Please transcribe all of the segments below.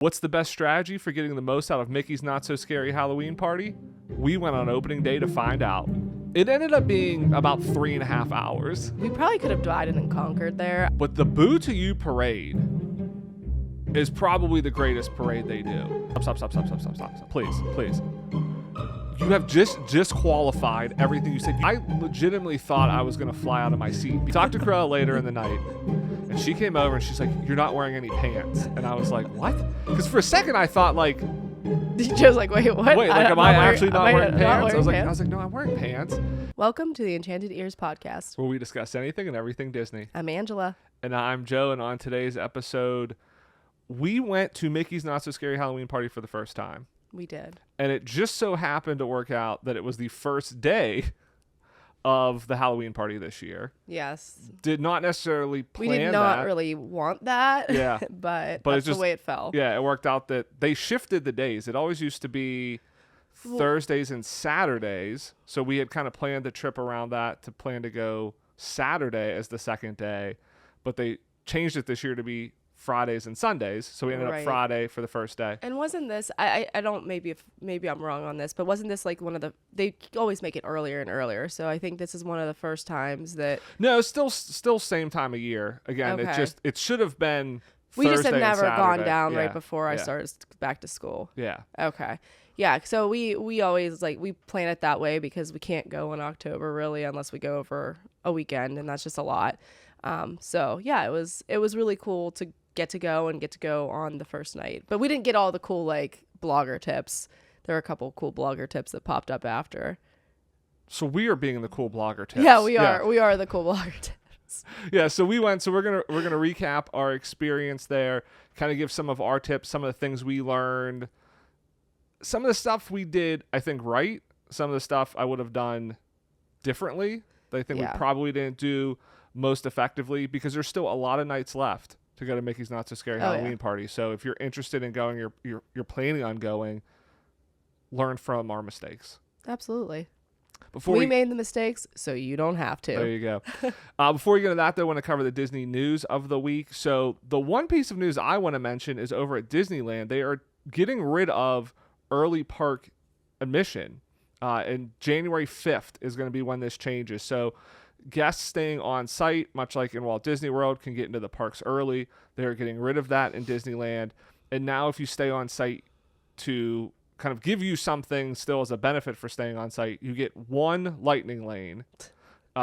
What's the best strategy for getting the most out of Mickey's Not So Scary Halloween Party? We went on opening day to find out. It ended up being about 3.5 hours. We probably could have divided and conquered there. But the Boo to You parade is probably the greatest parade they do. Stop. Please. You have just disqualified everything you said. I legitimately thought I was going to fly out of my seat. We talked to Cruella later in the night, and she came over and she's like, "You're not wearing any pants." And I was like, "What?" Because for a second I thought like, She was like, "Wait, what? Wait, like, am I actually not wearing pants?" I was like, "No, I'm wearing pants." Welcome to the Enchanted Ears podcast, where we discuss anything and everything Disney. I'm Angela. And I'm Joe, and on today's episode, we went to Mickey's Not So Scary Halloween Party for the first time. We did. And it just so happened to work out that it was the first day of the Halloween party this year. Yes. Did not necessarily plan that. We did not really want that. Yeah. but that's just the way it fell. Yeah, it worked out that they shifted the days. It always used to be Thursdays and Saturdays. So we had kind of planned the trip around that to plan to go Saturday as the second day. But they changed it this year to be Fridays and Sundays, so we ended up Friday for the first day. And wasn't this, I don't, maybe I'm wrong on this, but wasn't this like one of the, they always make it earlier and earlier, so I think this is one of the first times that... No, still same time of year. Again, okay. It should have been we Thursday just have never and gone Saturday. down Yeah. right before I started back to school. Yeah. Okay. Yeah, so we always, like, we plan it that way because we can't go in October, really, unless we go over a weekend, and that's just a lot. So, yeah, it was really cool to get to go on the first night, but we didn't get all the cool like blogger tips. There were a couple cool blogger tips that popped up after. So we are being the cool blogger tips. Yeah, we are the cool blogger tips. Yeah, so we went. So we're gonna recap our experience there, kind of give some of our tips, some of the things we learned, some of the stuff we did, I think, right. Some of the stuff I would have done differently. That I think we probably didn't do most effectively because there's still a lot of nights left to go to Mickey's Not So Scary Halloween Party. So if you're interested in going, you're planning on going, learn from our mistakes. Absolutely. Before we made the mistakes, so you don't have to. There you go. Before we get into that, though, I want to cover the Disney news of the week. So the one piece of news I want to mention is over at Disneyland. They are getting rid of early park admission. And January 5th is going to be when this changes. So guests staying on site, much like in Walt Disney World, can get into the parks early. They're getting rid of that in Disneyland. And now if you stay on site to kind of give you something still as a benefit for staying on site, you get one lightning lane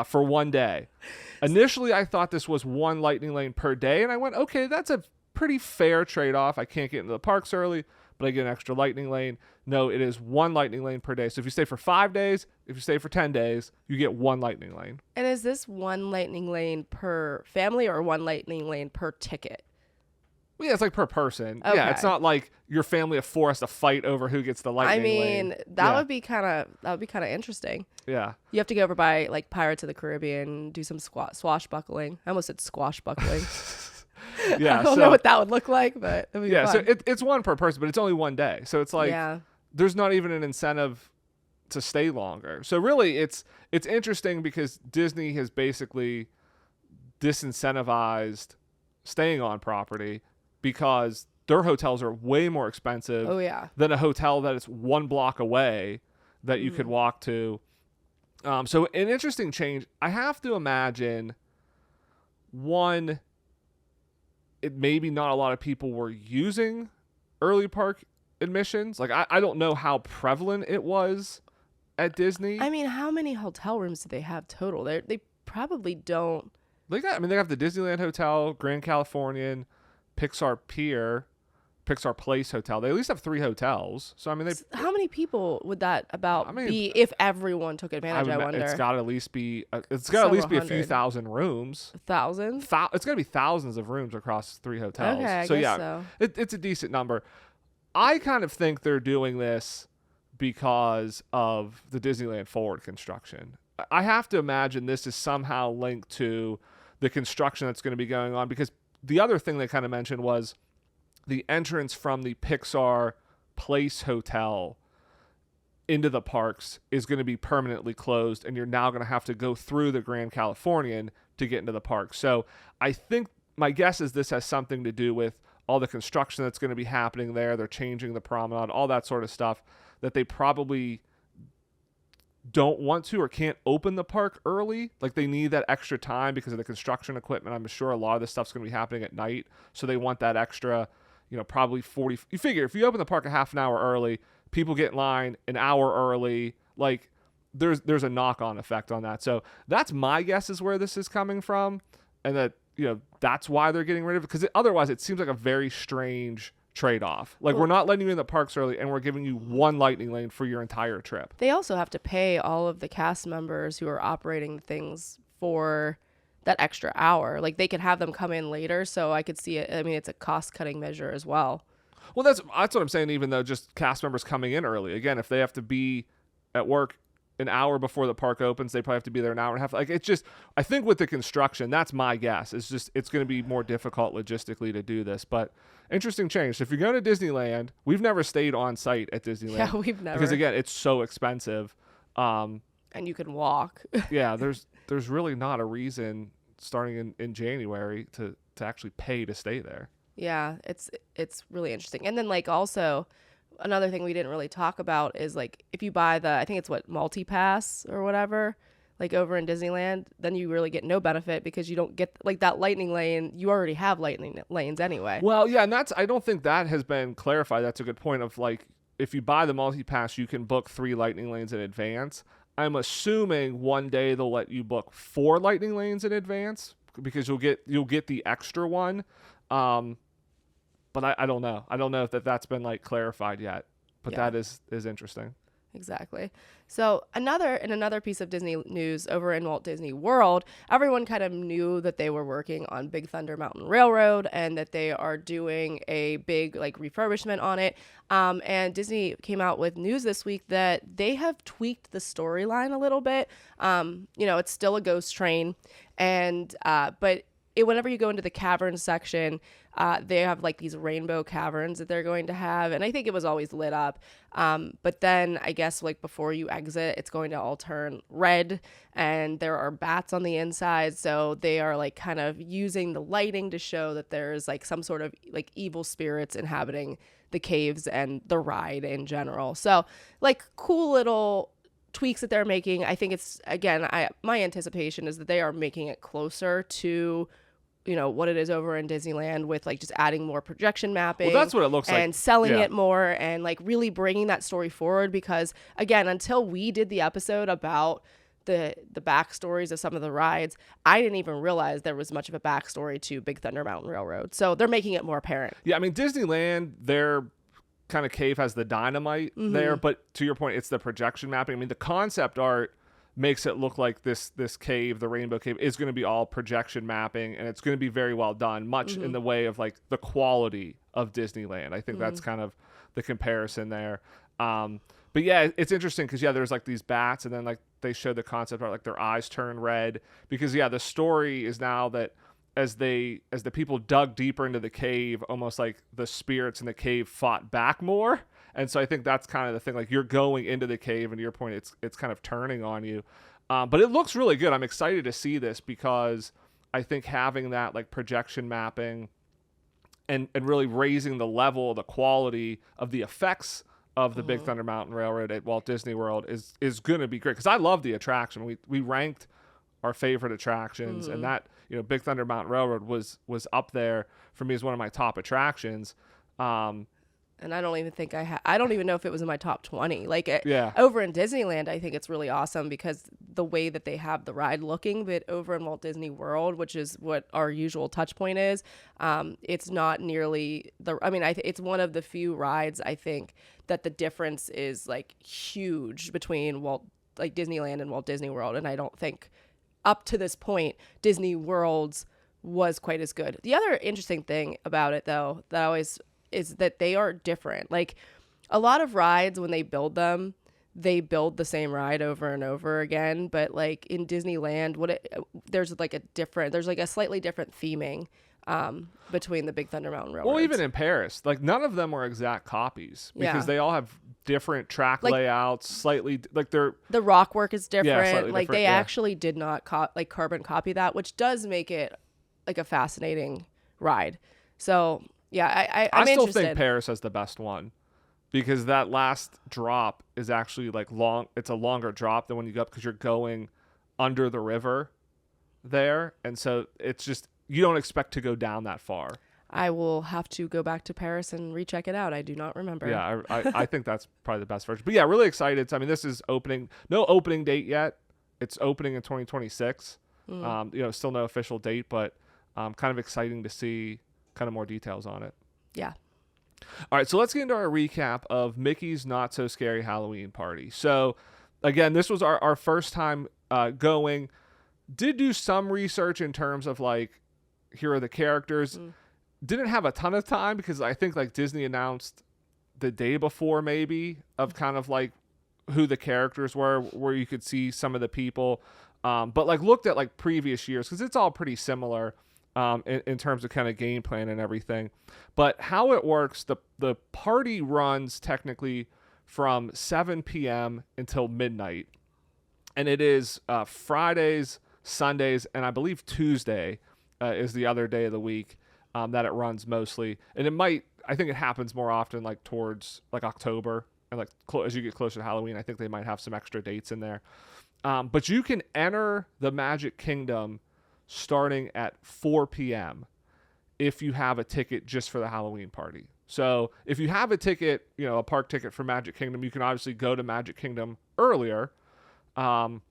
for one day. Initially, I thought this was one lightning lane per day. And I went, okay, that's a pretty fair trade-off. I can't get into the parks early, but I get an extra lightning lane. No, it is one lightning lane per day. So if you stay for 5 days, if you stay for 10 days, you get one lightning lane. And is this one lightning lane per family or one lightning lane per ticket? Well, yeah, it's like per person. Okay. Yeah, it's not like your family of four has to fight over who gets the lightning lane. That would be kind of interesting. Yeah. You have to go over by like Pirates of the Caribbean, do some swashbuckling. I almost said squashbuckling. Yeah, I don't know what that would look like, but it would be fun. So it's one per person, but it's only one day. So it's like there's not even an incentive to stay longer. So really it's interesting because Disney has basically disincentivized staying on property because their hotels are way more expensive than a hotel that is 1 block away that you could walk to. So an interesting change. I have to imagine, one, it maybe not a lot of people were using early park admissions. Like I don't know how prevalent it was at Disney. I mean, how many hotel rooms do they have total? They probably don't. They have the Disneyland Hotel, Grand Californian, Pixar Pier, Pixar Place Hotel. They at least have 3 hotels. So I mean, how many people would that be if everyone took advantage? I wonder. It's got to at least be. A few thousand rooms. Thousands. It's got to be thousands of rooms across 3 hotels. Okay, I guess so. It's a decent number. I kind of think they're doing this because of the Disneyland Forward construction. I have to imagine this is somehow linked to the construction that's going to be going on, because the other thing they kind of mentioned was the entrance from the Pixar Place Hotel into the parks is going to be permanently closed, and you're now going to have to go through the Grand Californian to get into the park. So I think my guess is this has something to do with all the construction that's going to be happening there. They're changing the promenade, all that sort of stuff that they probably don't want to or can't open the park early. Like they need that extra time because of the construction equipment. I'm sure a lot of this stuff's going to be happening at night. So they want that extra, probably 40. You figure if you open the park a half an hour early, people get in line an hour early. Like there's a knock-on effect on that. So that's my guess is where this is coming from. And that, that's why they're getting rid of it. Because otherwise it seems like a very strange trade-off. Like we're not letting you in the parks early and we're giving you one lightning lane for your entire trip. They also have to pay all of the cast members who are operating things for that extra hour. Like they could have them come in later, so I could see it. I mean, it's a cost-cutting measure as well. Well, that's what I'm saying. Even though just cast members coming in early, again, if they have to be at work an hour before the park opens, they probably have to be there an hour and a half. Like it's just, I think with the construction, that's my guess. It's going to be more difficult logistically to do this, but interesting change. So if you're going to Disneyland, we've never stayed on site at Disneyland. Yeah, we've never. Because again, it's so expensive. And you can walk. Yeah, there's really not a reason starting in January to actually pay to stay there. Yeah, it's really interesting. And then like also another thing we didn't really talk about is like if you buy I think it's multi-pass or whatever, like over in Disneyland, then you really get no benefit because you don't get like that lightning lane. You already have lightning lanes anyway. Well, yeah, and I don't think that has been clarified. That's a good point of like, if you buy the multi-pass, you can book 3 lightning lanes in advance. I'm assuming one day they'll let you book 4 lightning lanes in advance because you'll get the extra one. But I don't know. I don't know if that's been like clarified yet. But Yeah. that is interesting. Exactly. So another piece of Disney news over in Walt Disney World, everyone kind of knew that they were working on Big Thunder Mountain Railroad and that they are doing a big like refurbishment on it. And Disney came out with news this week that they have tweaked the storyline a little bit. It's still a ghost train, and but whenever you go into the cavern section, they have like these rainbow caverns that they're going to have. And I think it was always lit up. But then I guess like before you exit, it's going to all turn red and there are bats on the inside. So they are like kind of using the lighting to show that there's like some sort of like evil spirits inhabiting the caves and the ride in general. So like cool little tweaks that they're making. I think it's, again, my anticipation is that they are making it closer to what it is over in Disneyland with like just adding more projection mapping. Well, that's what it looks like. And selling it more and like really bringing that story forward because again, until we did the episode about the backstories of some of the rides, I didn't even realize there was much of a backstory to Big Thunder Mountain Railroad. So they're making it more apparent. Yeah, I mean, Disneyland, their kind of cave has the dynamite there, but to your point, it's the projection mapping. I mean, the concept art makes it look like this cave, the Rainbow Cave, is going to be all projection mapping, and it's going to be very well done, much in the way of like the quality of Disneyland. I think that's kind of the comparison there. But yeah, it's interesting because there's like these bats, and then like they show the concept art, like their eyes turn red because the story is now that as the people dug deeper into the cave, almost like the spirits in the cave fought back more. And so I think that's kind of the thing, like you're going into the cave and to your point, it's kind of turning on you. But it looks really good. I'm excited to see this because I think having that like projection mapping and really raising the level, the quality of the effects of the Big Thunder Mountain Railroad at Walt Disney World is going to be great. Cause I love the attraction. We ranked our favorite attractions and that, Big Thunder Mountain Railroad was up there for me as one of my top attractions. And I don't even think I don't even know if it was in my top 20. Like Yeah. over in Disneyland, I think it's really awesome because the way that they have the ride looking, but over in Walt Disney World, which is what our usual touch point is, it's not nearly it's one of the few rides I think that the difference is like huge between Disneyland and Walt Disney World. And I don't think up to this point, Disney World's was quite as good. The other interesting thing about it though, that always is that they are different. Like a lot of rides, when they build them, they build the same ride over and over again. But like in Disneyland, there's like a slightly different theming between the Big Thunder Mountain Railroads. Well, even in Paris, like none of them are exact copies because they all have different track layouts, slightly like the rock work is different. slightly Like different, they actually did not carbon copy that, which does make it like a fascinating ride. So Yeah, I I'm still interested. think Paris has the best one because that last drop is actually like long. It's a longer drop than when you go up because you're going under the river there, and so it's just you don't expect to go down that far. I will have to go back to Paris and recheck it out. I do not remember. Yeah, I think that's probably the best version. But yeah, really excited. I mean, this is opening. No opening date yet. It's opening in 2026. Still no official date, but kind of exciting to see kind of more details on it. Yeah. All right, so let's get into our recap of Mickey's Not So Scary Halloween Party. So again, this was our first time going. Did do some research in terms of like, here are the characters. Didn't have a ton of time because I think like Disney announced the day before maybe of kind of like who the characters were, where you could see some of the people. But like looked at like previous years because it's all pretty similar in terms of kind of game plan and everything. But how it works, the party runs technically from 7 p.m. until midnight. And it is Fridays, Sundays, and I believe Tuesday is the other day of the week that it runs mostly. And I think it happens more often like towards like October and like as you get closer to Halloween. I think they might have some extra dates in there. But you can enter the Magic Kingdom starting at 4 p.m. if you have a ticket just for the Halloween party. So if you have a ticket, a park ticket for Magic Kingdom, you can obviously go to Magic Kingdom earlier. And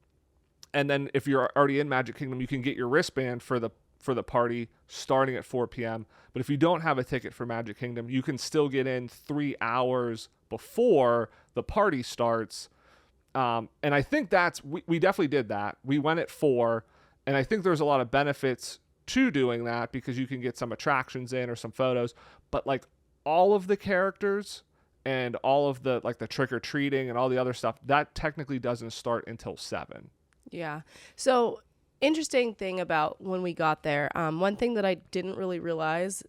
then if you're already in Magic Kingdom, you can get your wristband for the party starting at 4 p.m. But if you don't have a ticket for Magic Kingdom, you can still get in 3 hours before the party starts. And I think we definitely did that. We went at 4, and I think there's a lot of benefits to doing that because you can get some attractions in or some photos. But like all of the characters and all of the like the trick-or-treating and all the other stuff, that technically doesn't start until 7. Yeah. So interesting thing about when we got there, one thing that I didn't really realize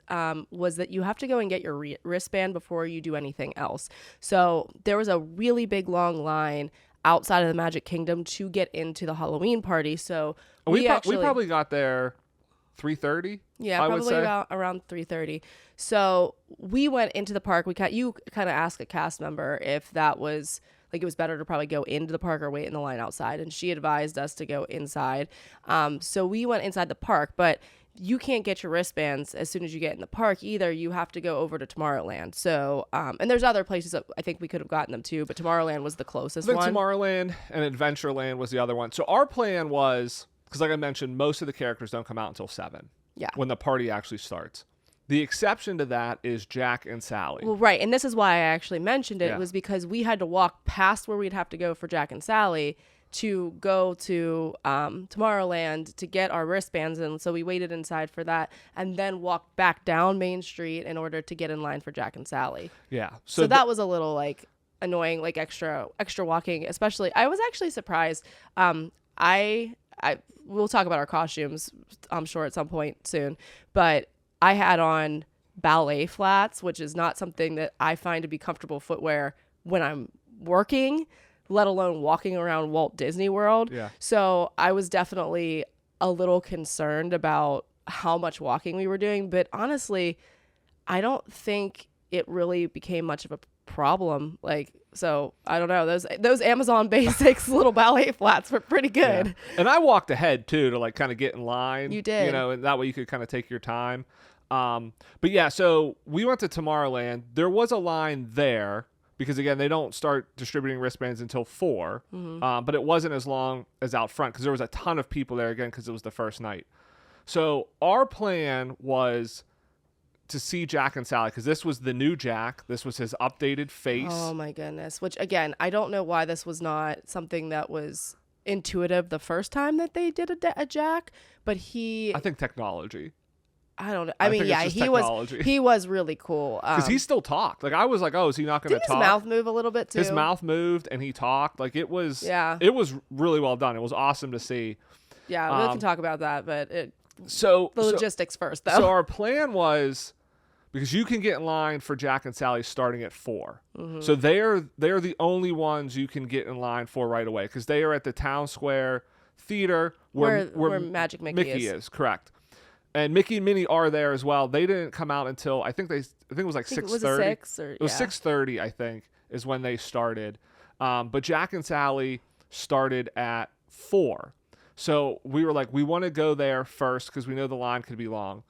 was that you have to go and get your wristband before you do anything else. So there was a really big long line outside of the Magic Kingdom to get into the Halloween party. So we probably got there 3:30. Yeah, probably about around 3:30. So we went into the park. You kind of asked a cast member if that was like it was better to probably go into the park or wait in the line outside, and she advised us to go inside. So we went inside the park, but you can't get your wristbands as soon as you get in the park either. You have to go over to Tomorrowland. So, and there's other places that I think we could have gotten them too, but Tomorrowland was the closest one. Tomorrowland and Adventureland was the other one. So our plan was, because like I mentioned, most of the characters don't come out until 7. Yeah. When the party actually starts. The exception to that is Jack and Sally. Well, right. And this is why I actually mentioned it was because we had to walk past where we'd have to go for Jack and Sally to go to Tomorrowland to get our wristbands in. So we waited inside for that and then walked back down Main Street in order to get in line for Jack and Sally. Yeah. So that was a little like annoying, like extra walking, especially. I was actually surprised. We'll talk about our costumes, I'm sure, at some point soon. But I had on ballet flats, which is not something that I find to be comfortable footwear when I'm working, let alone walking around Walt Disney World. Yeah. So I was definitely a little concerned about how much walking we were doing. But honestly, I don't think it really became much of a problem. So I don't know. Those Amazon Basics little ballet flats were pretty good. Yeah. And I walked ahead too to like kind of get in line. You did. And that way you could kind of take your time. But yeah, so we went to Tomorrowland. There was a line there because again, they don't start distributing wristbands until 4. Mm-hmm. But it wasn't as long as out front because there was a ton of people there again because it was the first night. So our plan was to see Jack and Sally because this was the new Jack. This was his updated face. Oh my goodness. Which again, I don't know why this was not something that was intuitive the first time that they did a Jack, but I think technology. I don't know. I mean, yeah, he was really cool. Because he still talked. Like I was like, oh, is he not going to talk? His mouth move a little bit too. His mouth moved and he talked. Like it was really well done. It was awesome to see. Yeah, we can talk about that, but the logistics first though. So our plan was, because you can get in line for Jack and Sally starting at 4. Mm-hmm. So they're the only ones you can get in line for right away because they are at the Town Square Theater where Magic Mickey is. Correct. And Mickey and Minnie are there as well. They didn't come out until I think it was like 6:30. Was it 6 or It was 6:30, I think, is when they started. But Jack and Sally started at 4. So we were like, we want to go there first because we know the line could be long.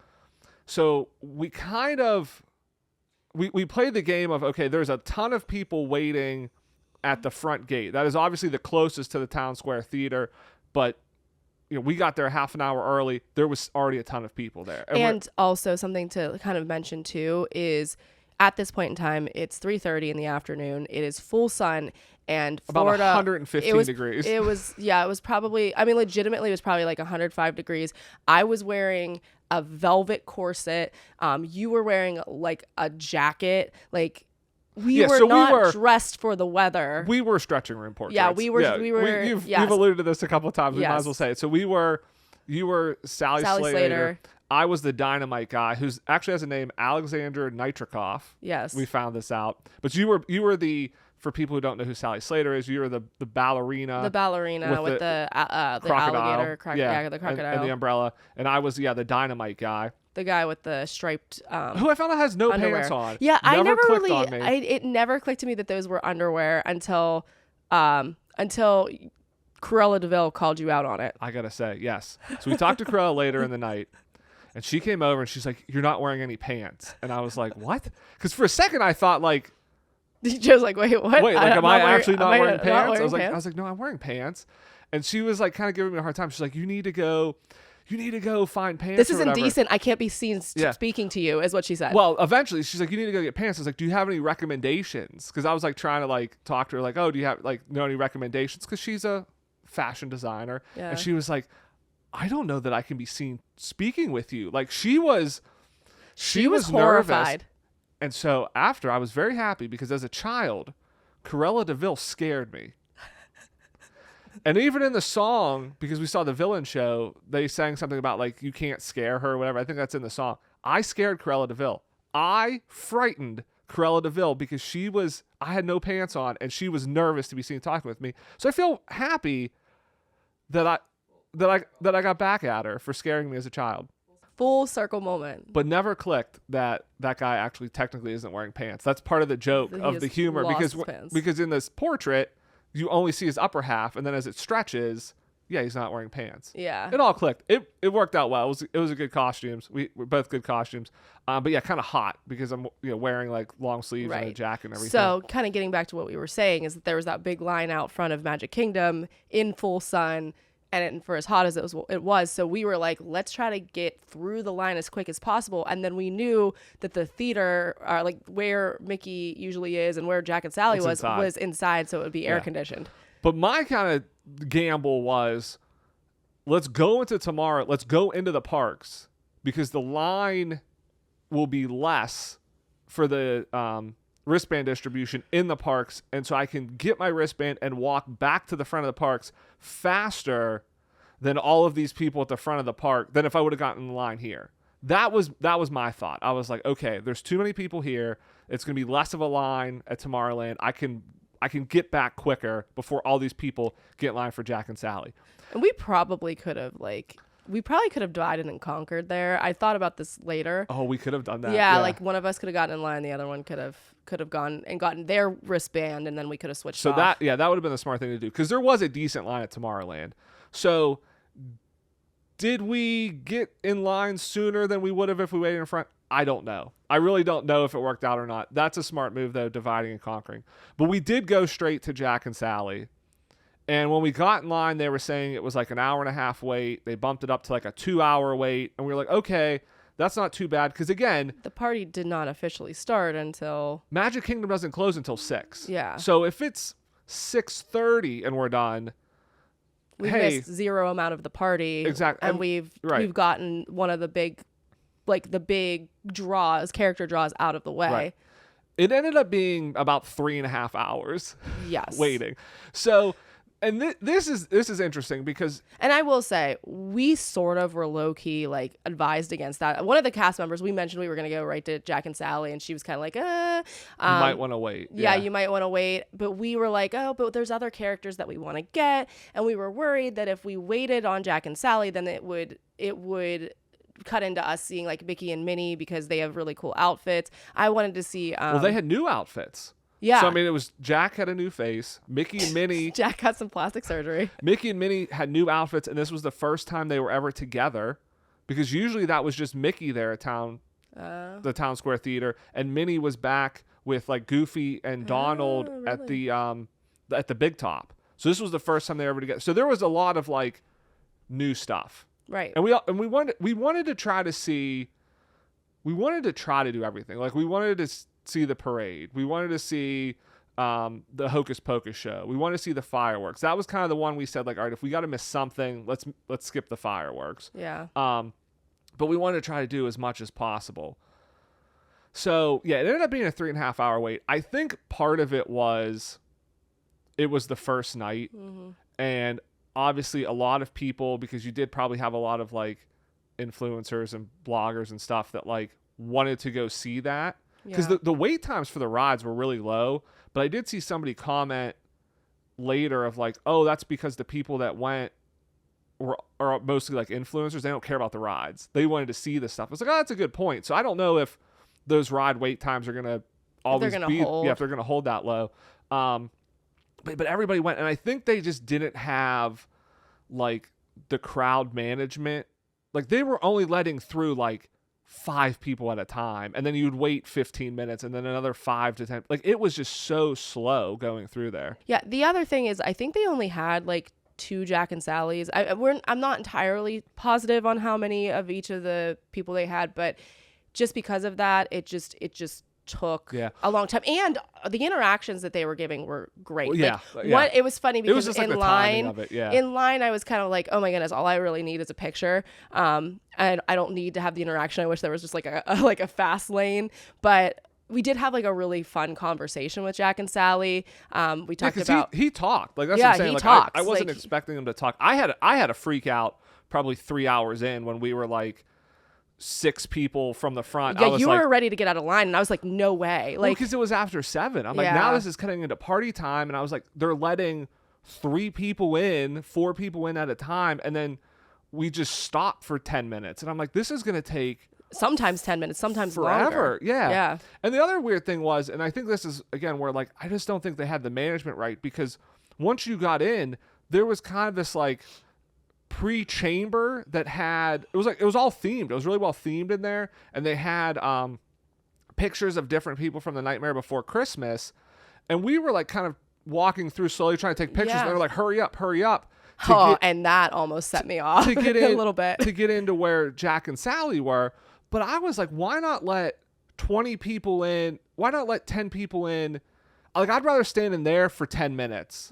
So we kind of we played the game of, okay, there's a ton of people waiting at the front gate. That is obviously the closest to the Town Square Theater, but we got there half an hour early. There was already a ton of people there. And also something to kind of mention too is at this point in time, it's 3:30 in the afternoon. It is full sun, and Florida, about 115 degrees. It was probably, I mean, legitimately, it was probably like 105 degrees. I was wearing a velvet corset. You were wearing like a jacket. Like we were dressed for the weather. We were stretching room portraits. Yeah, we were. You've alluded to this a couple of times. We might as well say it. So you were Sally Slater. I was the Dynamite guy, who's actually has a name, Alexander Nitrikoff. Yes. We found this out. But you were the, for people who don't know who Sally Slater is, you were the ballerina. The ballerina with the alligator, the crocodile. And the umbrella. And I was, the Dynamite guy. The guy with the striped who I found out has no underwear. Pants on. Yeah, I never really, on me. it never clicked to me that those were underwear until Cruella DeVille called you out on it. I gotta say, yes. So we talked to Cruella later in the night. And she came over and she's like, "You're not wearing any pants." And I was like, "What?" Because for a second I thought like, Joe's like, "Wait, what? Wait, like, am I actually not wearing pants?" I was like, "No, I'm wearing pants." And she was like, kind of giving me a hard time. She's like, "You need to go find pants." This is indecent. I can't be seen speaking to you," is what she said. Well, eventually she's like, "You need to go get pants." I was like, "Do you have any recommendations?" Because I was like trying to like talk to her, like, "Oh, do you have like know any recommendations?" Because she's a fashion designer, and she was like, "I don't know that I can be seen speaking with you." Like she was horrified. Nervous. And so after, I was very happy because as a child, Cruella DeVille scared me. And even in the song, because we saw the villain show, they sang something about like, you can't scare her or whatever. I think that's in the song. I scared Cruella DeVille. I frightened Cruella DeVille because I had no pants on and she was nervous to be seen talking with me. So I feel happy that I got back at her for scaring me as a child. Full circle moment. But never clicked that guy actually technically isn't wearing pants. That's part of the joke of the humor because in this portrait, you only see his upper half, and then as it stretches, he's not wearing pants. Yeah. It all clicked. It worked out well. It was a good costumes. We're both good costumes. But yeah, kind of hot because I'm wearing like long sleeves and a jacket and everything. So kind of getting back to what we were saying is that there was that big line out front of Magic Kingdom in full sun. And for as hot as it was, so we were like, let's try to get through the line as quick as possible. And then we knew that the theater, like where Mickey usually is and where Jack and Sally was inside, so it would be air conditioned. But my kind of gamble was, let's go into the parks because the line will be less for the wristband distribution in the parks, and so I can get my wristband and walk back to the front of the parks faster than all of these people at the front of the park than if I would have gotten in the line here. That was my thought. I was like, okay, there's too many people here. It's going to be less of a line at Tomorrowland. I can get back quicker before all these people get in line for Jack and Sally. And we probably could have divided and conquered there. I thought about this later. Oh, we could have done that. Yeah, like one of us could have gotten in line, the other one could have gone and gotten their wristband, and then we could have switched off. That would have been the smart thing to do because there was a decent line at Tomorrowland. So did we get in line sooner than we would have if we waited in front? I don't know. I really don't know if it worked out or not. That's a smart move, though, dividing and conquering. But we did go straight to Jack and Sally. And when we got in line, they were saying it was like an hour and a half wait. They bumped it up to like a 2-hour wait. And we were like, okay, that's not too bad. Because again, the party did not officially start until Magic Kingdom doesn't close until 6. Yeah. So if it's 6:30 and we're done, we've missed zero amount of the party. Exactly. And we've gotten one of the big character draws out of the way. Right. It ended up being about 3.5 hours. Yes. Waiting. So, and this is interesting because, and I will say, we sort of were low key like advised against that. One of the cast members, we mentioned we were going to go right to Jack and Sally, and she was kind of like, you might want to wait. Yeah, you might want to wait. But we were like, oh, but there's other characters that we want to get, and we were worried that if we waited on Jack and Sally, then it would cut into us seeing like Mickey and Minnie because they have really cool outfits. I wanted to see. Well, they had new outfits. Yeah. So I mean, it was Jack had a new face. Mickey and Minnie. Jack had some plastic surgery. Mickey and Minnie had new outfits, and this was the first time they were ever together, because usually that was just Mickey there at the Town Square Theater, and Minnie was back with like Goofy and Donald really? at the Big Top. So this was the first time they were ever together. So there was a lot of like new stuff, Right. and we wanted to try to see, we wanted to try to do everything. Like we wanted to see the parade, we wanted to see the Hocus Pocus show, we wanted to see the fireworks. That was kind of the one we said like, all right, if we got to miss something, let's skip the fireworks. Yeah. But we wanted to try to do as much as possible. So yeah, it ended up being a 3.5 hour wait. I think part of it was the first night, and obviously a lot of people, because you did probably have a lot of like influencers and bloggers and stuff that like wanted to go see that, because the wait times for the rides were really low. But I did see somebody comment later of like, oh, that's because the people that went are mostly like influencers. They don't care about the rides. They wanted to see the stuff. I was like, oh, that's a good point. So I don't know if those ride wait times are going to always if they're going to hold that low. But everybody went, and I think they just didn't have like the crowd management. Like they were only letting through like 5 people at a time, and then you'd wait 15 minutes and then another 5 to 10. Like it was just so slow going through there. Yeah. The other thing is, I think they only had like 2 Jack and Sally's. I'm not entirely positive on how many of each of the people they had, but just because of that, it just took a long time, and the interactions that they were giving were great. Well, it was funny because it was just like the timing of it, in line I was kind of like, oh my goodness, all I really need is a picture, and I don't need to have the interaction. I wish there was just like a fast lane. But we did have like a really fun conversation with Jack and Sally. We talked about he talked, like that's what I'm saying. He like talks, I wasn't expecting him to talk. I had a freak out probably 3 hours in when we were like 6 people from the front. Yeah, you were ready to get out of line, and I was like, no way. Like, because it was after 7. I'm like, now this is cutting into party time, and I was like, they're letting 3 people in, 4 people in at a time, and then we just stop for 10 minutes, and I'm like, this is gonna take sometimes 10 minutes, sometimes forever. longer. Yeah. And the other weird thing was, and I think this is again where like I just don't think they had the management right, because once you got in, there was kind of this like pre-chamber that had, it was all themed. It was really well themed in there, and they had pictures of different people from The Nightmare Before Christmas, and we were like kind of walking through slowly trying to take pictures, and they were like, hurry up and that almost set me off to get in, a little bit, to get into where Jack and Sally were. But I was like, why not let 20 people in? Why not let 10 people in? Like, I'd rather stand in there for 10 minutes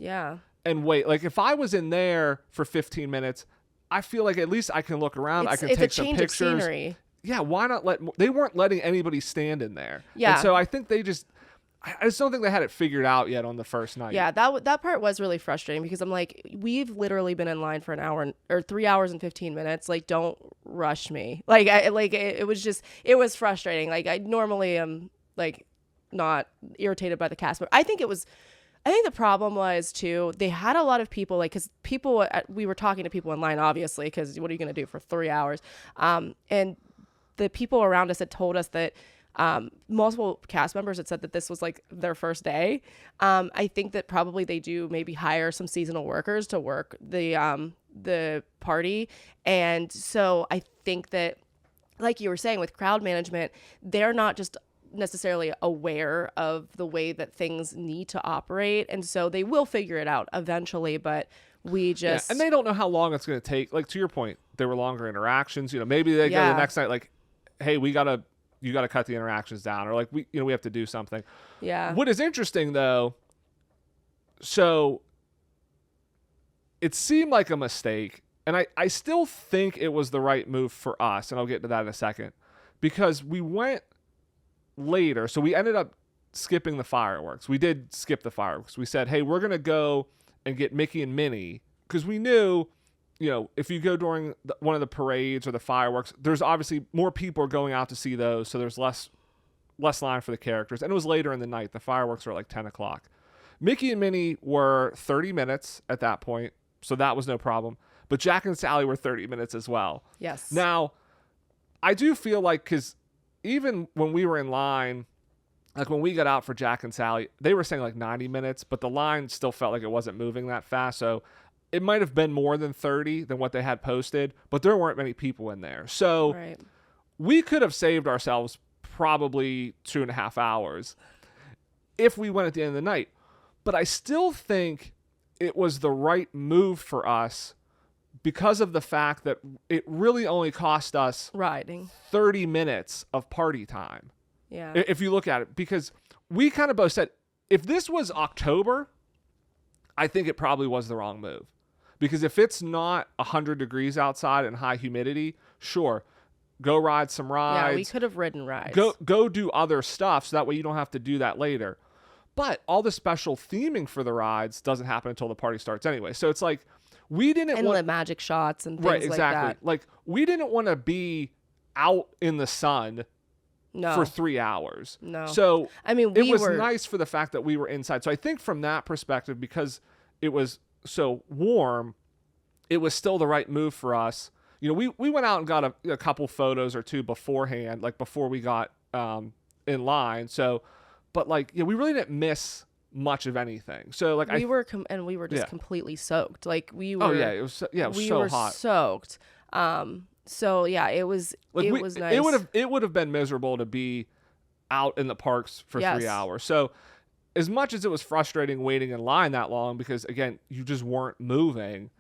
and wait. Like, if I was in there for 15 minutes, I feel like at least I can look around. I can take some pictures. Of scenery. Yeah, why not they weren't letting anybody stand in there. Yeah. And so I think I just don't think they had it figured out yet on the first night. Yeah, that part was really frustrating, because I'm like, we've literally been in line for an hour or 3 hours and 15 minutes. Like, don't rush me. Like, it was frustrating. Like, I normally am like not irritated by the cast, but I think the problem was too, they had a lot of people, like, because we were talking to people in line, obviously, because what are you going to do for 3 hours? And the people around us had told us that multiple cast members had said that this was like their first day. I think that probably they do maybe hire some seasonal workers to work the party. And so I think that, like you were saying, with crowd management, they're not just necessarily aware of the way that things need to operate, and so they will figure it out eventually, but and they don't know how long it's going to take. Like, to your point, there were longer interactions. Maybe they go the next night like, hey, you got to cut the interactions down, or like we have to do something. Yeah. What is interesting though, so it seemed like a mistake, and I still think it was the right move for us, and I'll get to that in a second, because we went later, so we ended up skipping the fireworks. We did skip the fireworks. We said, hey, we're gonna go and get Mickey and Minnie, because we knew, if you go during one of the parades or the fireworks, there's obviously more people are going out to see those, so there's less line for the characters. And it was later in the night. The fireworks were like 10 o'clock. Mickey and Minnie were 30 minutes at that point, so that was no problem. But Jack and Sally were 30 minutes as well. Yes. Now, I do feel like, because even when we were in line, like when we got out for Jack and Sally, they were saying like 90 minutes, but the line still felt like it wasn't moving that fast. So it might have been more than 30 than what they had posted, but there weren't many people in there. So Right. we could have saved ourselves probably 2.5 hours if we went at the end of the night. But I still think it was the right move for us because of the fact that it really only cost us Riding. 30 minutes of party time. Yeah. If you look at it, because we kind of both said, if this was October, I think it probably was the wrong move. Because if it's not 100 degrees outside and high humidity, sure, go ride some rides. Yeah, we could have ridden rides. Go do other stuff, so that way you don't have to do that later. But all the special theming for the rides doesn't happen until the party starts anyway. So it's like, we didn't and want... the magic shots and things Right, exactly. like that. Like, we didn't want to be out in the sun for 3 hours. No. So I mean, it was nice for the fact that we were inside. So I think from that perspective, because it was so warm, it was still the right move for us. You know, we went out and got a couple photos or two beforehand, like before we got in line. So, but like, yeah, we really didn't miss much of anything. So like, we were just completely soaked. Like we were. Oh yeah, it was so hot. Soaked. So yeah, it was was nice. It would have been miserable to be out in the parks for 3 hours. So as much as it was frustrating waiting in line that long, because again, you just weren't moving,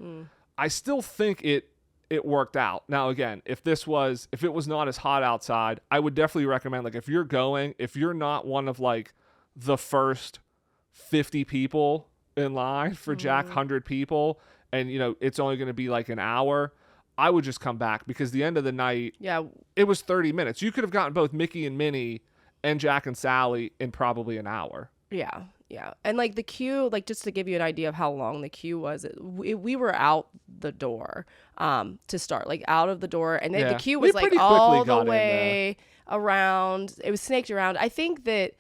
I still think it worked out. Now again, if it was not as hot outside, I would definitely recommend, like, if you're not one of like the first 50 people in line for Jack, 100 people, and you know it's only going to be like an hour, I would just come back, because the end of the night, it was 30 minutes. You could have gotten both Mickey and Minnie and Jack and Sally in probably an hour. Yeah. And like the queue, like just to give you an idea of how long the queue was, we were out the door to start, like out of the door. And the queue was like all the way around. It was snaked around. I think that,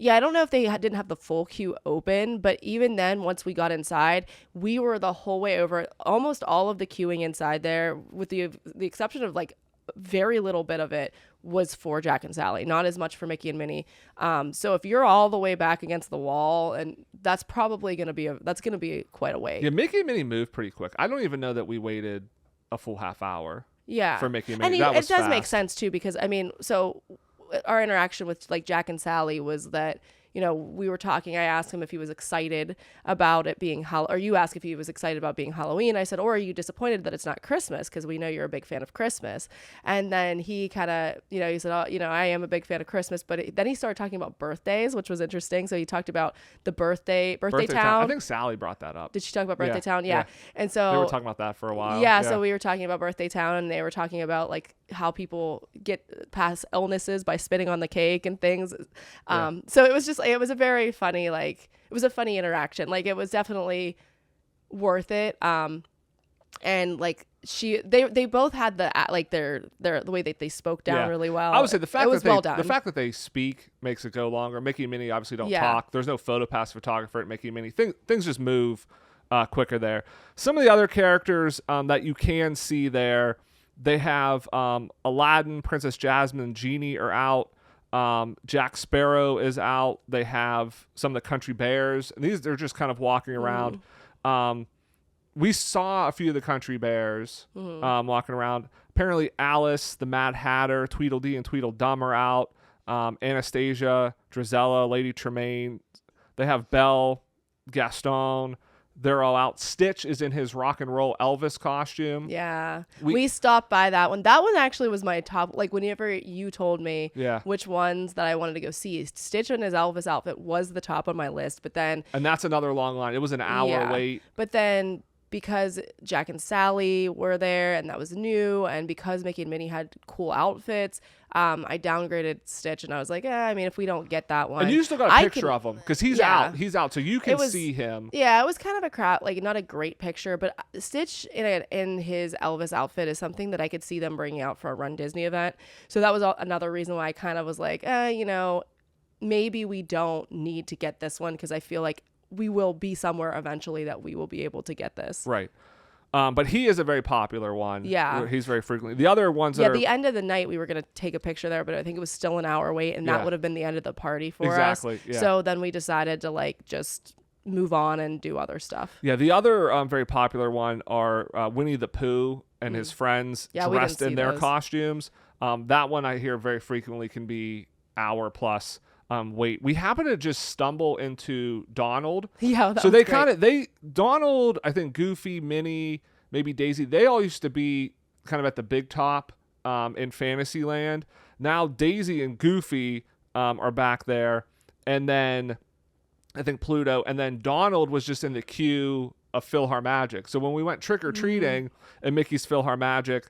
I don't know if they didn't have the full queue open, but even then, once we got inside, we were the whole way over. Almost all of the queuing inside there, with the exception of like very little bit of it, was for Jack and Sally, not as much for Mickey and Minnie. So if you're all the way back against the wall, and that's probably going to be quite a wait. Yeah, Mickey and Minnie moved pretty quick. I don't even know that we waited a full half hour. Yeah, for Mickey and Minnie. And it does make sense too, because I mean, so our interaction with like Jack and Sally was that, you know, we were talking, I asked him if he was excited about it being or you asked if he was excited about being Halloween. I said, or are you disappointed that it's not Christmas? Because we know you're a big fan of Christmas. And then he kind of, you know, he said, oh, you know, I am a big fan of Christmas. But then he started talking about birthdays, which was interesting. So he talked about the birthday town. I think Sally brought that up. Did she talk about birthday town? Yeah. And so they were talking about that for a while. Yeah. So we were talking about birthday town, and they were talking about like how people get past illnesses by spitting on the cake and things. So it was a very funny, like, it was a funny interaction. Like, it was definitely worth it. And like they both had the way that they spoke down really well. I would say the fact the fact that they speak makes it go longer. Mickey and Minnie obviously don't talk. There's no Photopass photographer at Mickey and Minnie. Things just move quicker there. Some of the other characters that you can see there, they have Aladdin, Princess Jasmine, and Genie are out. Jack Sparrow is out. They have some of the country bears, and they're just kind of walking around. We saw a few of the country bears walking around. Apparently Alice, the Mad Hatter, Tweedledee and Tweedledum are out. Anastasia, Drizella, Lady Tremaine. They have Belle, Gaston. They're all out. Stitch is in his rock and roll Elvis costume. Yeah. We stopped by that one. That one actually was my top. Like, whenever you told me which ones that I wanted to go see, Stitch in his Elvis outfit was the top on my list. But then... And that's another long line. It was an hour wait. But then... because Jack and Sally were there and that was new, and because Mickey and Minnie had cool outfits, I downgraded Stitch, and I was like, I mean, if we don't get that one. And you still got a picture of him, because he's out. He's out, so you can see him. Yeah, it was kind of a crap, like not a great picture, but Stitch in his Elvis outfit is something that I could see them bringing out for a Run Disney event. So that was another reason why I kind of was like, you know, maybe we don't need to get this one, because I feel like we will be somewhere eventually that we will be able to get this. Right. But he is a very popular one. Yeah. He's very frequently. The other ones that Yeah, are the end of the night we were going to take a picture there, but I think it was still an hour wait, and that would have been the end of the party for us. Exactly. Yeah. So then we decided to like just move on and do other stuff. Yeah, the other very popular one are Winnie the Pooh and his friends dressed in their costumes. That one I hear very frequently can be hour plus wait. We happen to just stumble into Donald. Yeah, so they Donald, I think Goofy, Minnie, maybe Daisy, they all used to be kind of at the big top in Fantasyland. Now Daisy and Goofy are back there, and then I think Pluto, and then Donald was just in the queue of PhilharMagic. So when we went trick-or-treating at Mickey's PhilharMagic,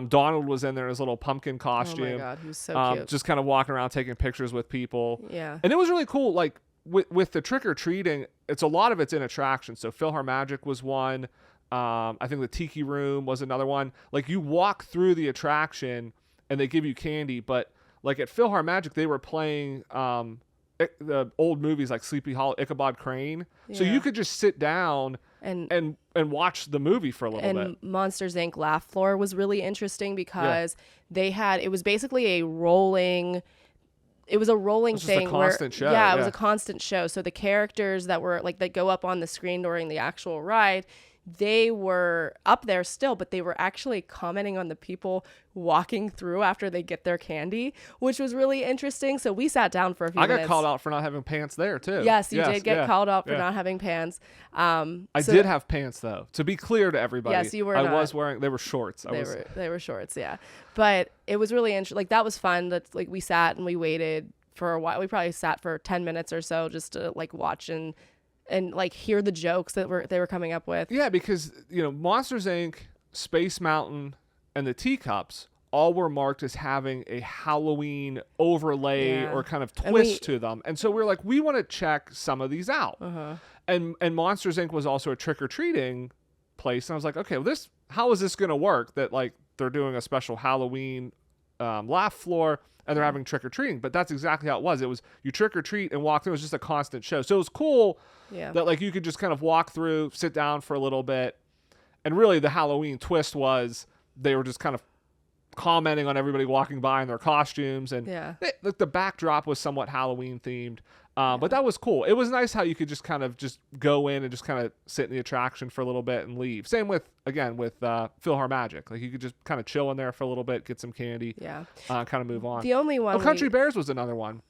Donald was in there in his little pumpkin costume. Oh my God, he was so cute. Just kind of walking around taking pictures with people. Yeah. And it was really cool. Like with the trick-or-treating, a lot of it's in attraction. So PhilharMagic was one. I think the Tiki Room was another one. Like you walk through the attraction and they give you candy, but like at PhilharMagic, they were playing the old movies like Sleepy Hollow, Ichabod Crane. Yeah. So you could just sit down and watch the movie for a little bit. And Monsters Inc. Laugh Floor was really interesting because it was basically a rolling. It was a rolling thing. Just a constant show. Yeah, it was a constant show. So the characters that were like that go up on the screen during the actual ride, they were up there still, but they were actually commenting on the people walking through after they get their candy, which was really interesting. So we sat down for a few minutes. I got called out for not having pants there too. Yes, you did get called out for not having pants. I did have pants though. To be clear to everybody. Yes, you were. I was wearing. They were shorts. They were shorts. Yeah, but it was really interesting. Like that was fun. That like we sat and we waited for a while. We probably sat for 10 minutes or so just to like watch and like hear the jokes that they were coming up with. Yeah, because Monsters Inc., Space Mountain, and the Teacups all were marked as having a Halloween overlay or kind of twist to them. And so we're like, we want to check some of these out. Uh-huh. And Monsters Inc. was also a trick-or-treating place. And I was like, okay, well, how is this going to work that like they're doing a special Halloween laugh floor and they're having trick-or-treating? But that's exactly how it was. It was you trick-or-treat and walk through. It was just a constant show. So it was cool that like you could just kind of walk through, sit down for a little bit. And really the Halloween twist was they were just kind of commenting on everybody walking by in their costumes. And the backdrop was somewhat Halloween themed. But that was cool. It was nice how you could just kind of just go in and just kind of sit in the attraction for a little bit and leave. Same with PhilharMagic. Like you could just kind of chill in there for a little bit, get some candy, kind of move on. The only one. Country Bears was another one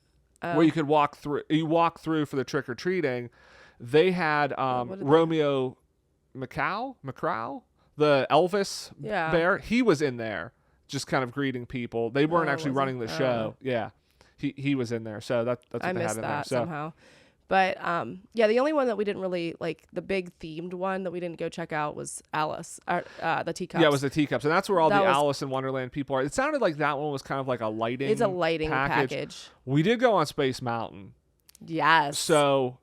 where you could walk through. You walk through for the trick or treating. They had Romeo Macau, the Elvis bear. He was in there, just kind of greeting people. They weren't actually running the show. Yeah. He was in there, so that's what I they had missed in that there. somehow. But the only one that we didn't really like, the big themed one that we didn't go check out was Alice, the Teacups. Yeah, it was the Teacups, and that's where all the Alice in Wonderland people are. It sounded like that one was kind of like a lighting. It's a lighting package. We did go on Space Mountain. Yes. So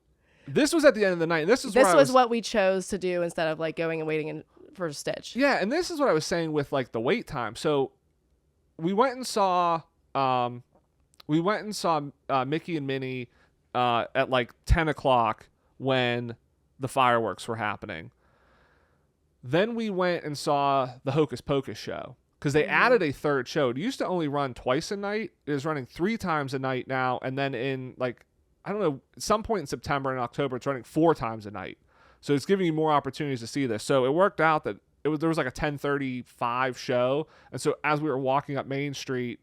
this was at the end of the night. And this was what we chose to do instead of like going and waiting for Stitch. Yeah, and this is what I was saying with like the wait time. So we went and saw. Mickey and Minnie at like 10 o'clock when the fireworks were happening. Then we went and saw the Hocus Pocus show because they added a third show. It used to only run twice a night. It is running 3 times a night now. And then in like, I don't know, at some point in September and October, it's running 4 times a night. So it's giving you more opportunities to see this. So it worked out that there was like a 10:35 show. And so as we were walking up Main Street,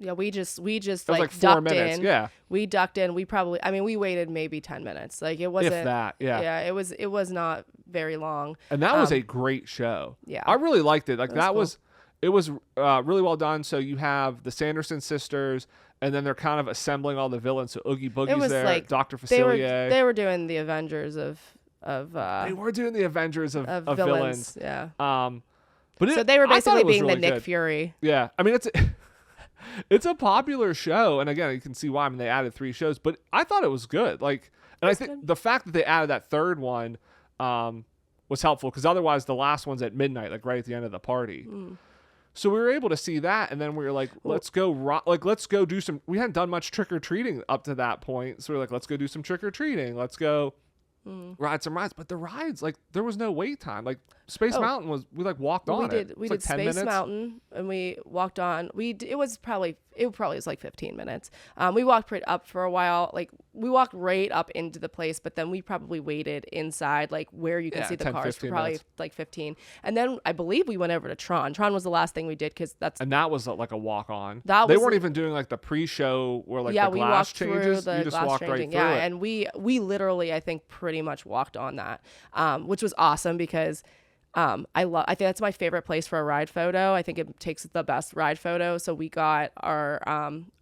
yeah, we just like 4 minutes. In. Yeah, we ducked in. We waited maybe 10 minutes. Like it wasn't. If that, yeah. Yeah, it was not very long. And that was a great show. Yeah, I really liked it. Like that cool. It was really well done. So you have the Sanderson sisters, and then they're kind of assembling all the villains. So Oogie Boogie's there, like Dr. Facilier. They were doing the Avengers of. They were doing the Avengers of villains. Yeah. But they were basically being really the Nick good. Fury. Yeah, I mean it's a popular show, and again, you can see why. I mean, they added 3 shows, but I thought it was good. Like, and I think the fact that they added that third one was helpful because otherwise, the last one's at midnight, like right at the end of the party. So we were able to see that, and then we were like, let's go do some. We hadn't done much trick or treating up to that point, so we were like, let's go do some trick or treating. Let's go, ride some rides, but the rides, like, there was no wait time. Like, Space Mountain was, we like walked on it. We It's did like 10 Space minutes. Mountain, and we walked on. It was like 15 minutes. We walked up for a while. Like, we walked right up into the place, but then we probably waited inside, like where you can see the 10, cars, for 15 probably minutes. like 15. And then I believe we went over to Tron. Tron was the last thing we did because And that was like a walk on. That They was weren't even doing like the pre-show where like the we glass walked changes. through the You just glass walked right changing. through Yeah, it. and we literally, I think, pretty much walked on that, which was awesome because I think that's my favorite place for a ride photo. I think it takes the best ride photo. So we got our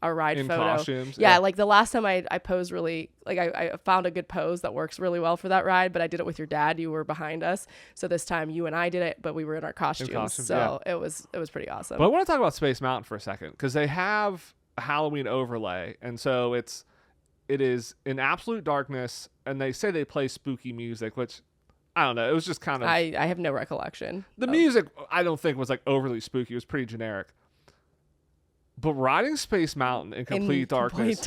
ride In photo. costumes, Yeah, yeah. like the last time I posed really, like I found a good pose that works really well for that ride, but I did it with your dad. You were behind us. So this time you and I did it, but we were in our costumes. So it was pretty awesome. But I want to talk about Space Mountain for a second because they have a Halloween overlay, and so it is in absolute darkness, and they say they play spooky music, which I don't know. It was just kind of I have no recollection. the music. I don't think was like overly spooky. It was pretty generic. But riding Space Mountain in complete darkness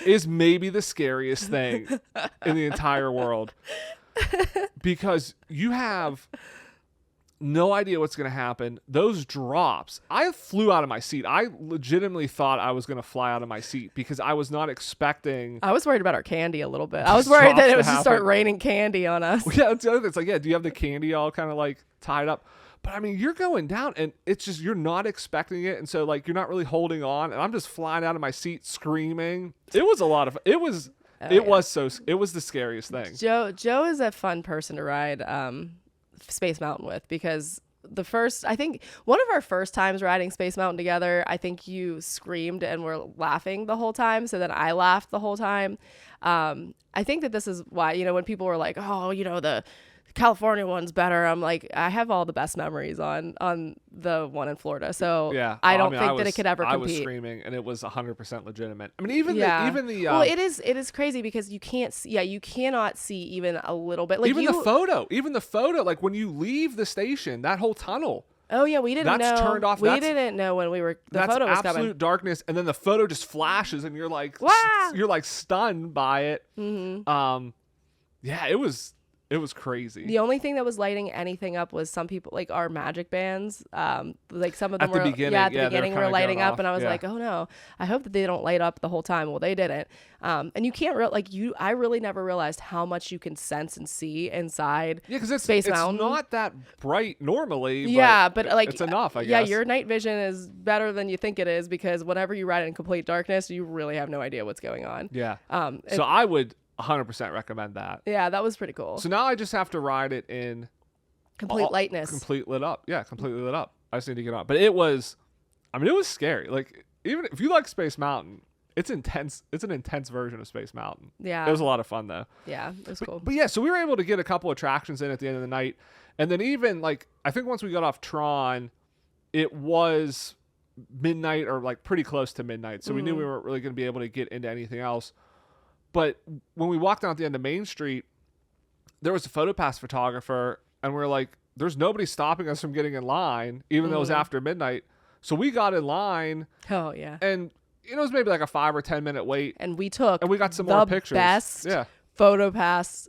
is maybe the scariest thing in the entire world because you have no idea what's going to happen. Those drops, I flew out of my seat. I legitimately thought I was going to fly out of my seat because I was not expecting. I was worried about our candy a little bit. I was worried that it would just start raining candy on us. Yeah, that's the other thing. It's like, yeah, do you have the candy all kind of like tied up? But I mean, you're going down and it's just, you're not expecting it. And so like, you're not really holding on. And I'm just flying out of my seat screaming. It was a lot of, it was the scariest thing. Joe is a fun person to ride Space Mountain with because I think one of our first times riding Space Mountain together, I think you screamed and were laughing the whole time. So then I laughed the whole time. I think that this is why, when people were like, oh, the California one's better. I'm like, I have all the best memories on the one in Florida. So yeah, I don't think that it could ever compete. I was screaming and it was 100% legitimate. I mean, even the well, it is crazy because you cannot see even a little bit. Like even the photo, like when you leave the station, that whole tunnel. Oh yeah, we didn't know. That's turned off. We didn't know when we were. The photo was coming. That's absolute darkness, and then the photo just flashes, and you're like, wow! You're like stunned by it. Mm-hmm. Yeah, it was crazy. The only thing that was lighting anything up was some people, like our magic bands. Like some of them were at the beginning were lighting up, and I was like, oh no, I hope that they don't light up the whole time. Well, they didn't. And you can't I really never realized how much you can sense and see inside. Yeah, because Space Mountain. It's not that bright normally. Yeah, but like it's enough. I guess. Yeah, your night vision is better than you think it is because whenever you ride it in complete darkness, you really have no idea what's going on. Yeah. So I would 100% recommend that. Yeah, that was pretty cool. So now I just have to ride it in complete lightness. Complete lit up. Yeah, completely lit up. I just need to get on. But it was scary. Like, even if you like Space Mountain, it's intense. It's an intense version of Space Mountain. Yeah. It was a lot of fun though. Yeah, it was cool. But yeah, so we were able to get a couple attractions in at the end of the night. And then even like, I think once we got off Tron, it was midnight or like pretty close to midnight. So we knew we weren't really going to be able to get into anything else. But when we walked down at the end of Main Street, there was a Photopass photographer, and we were like, there's nobody stopping us from getting in line, even though it was after midnight. So we got in line. Oh, yeah. And it was maybe like a 5 or 10 minute wait. And we got some more pictures. Best Photopass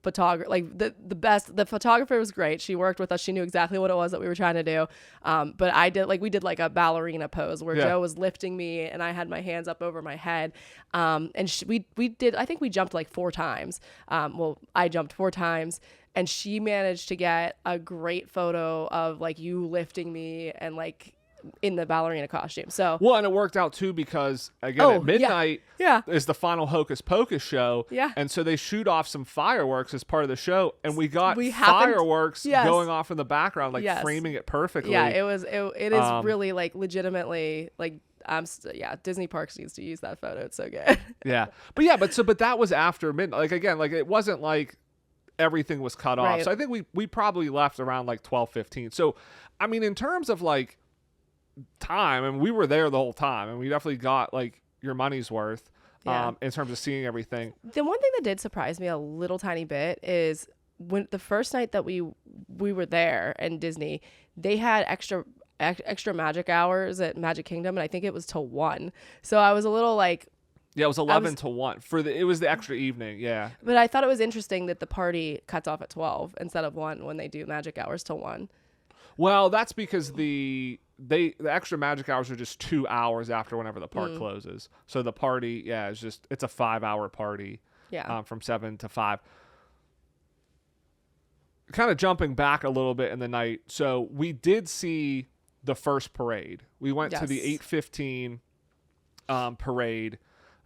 photographer, like the best. The photographer was great. She worked with us. She knew exactly what it was that we were trying to do. But we did like a ballerina pose where Joe was lifting me and I had my hands up over my head. And we did, I think we jumped like 4 times. I jumped 4 times and she managed to get a great photo of like you lifting me and like in the ballerina costume. So and it worked out too because again at midnight is the final Hocus Pocus show. Yeah. And so they shoot off some fireworks as part of the show, and we got fireworks going off in the background, like framing it perfectly. Yeah, it is really like legitimately like Disney Parks needs to use that photo. It's so good. But that was after midnight. Like again, like it wasn't like everything was cut off. So I think we probably left around like 12:15. So I mean, in terms of like time, and we were there the whole time, and we definitely got like your money's worth in terms of seeing everything. The one thing that did surprise me a little tiny bit is when the first night that we were there in Disney, they had extra magic hours at Magic Kingdom, and I think it was till 1. So I was a little like, Yeah, it was 11 to 1 it was the extra evening. Yeah. But I thought it was interesting that the party cuts off at 12 instead of 1 when they do magic hours till 1. Well, that's because the extra magic hours are just 2 hours after whenever the park closes. So the party, it's a 5-hour party. Yeah. From 7 to 5. Kind of jumping back a little bit in the night. So we did see the first parade. We went to the 8:15 parade.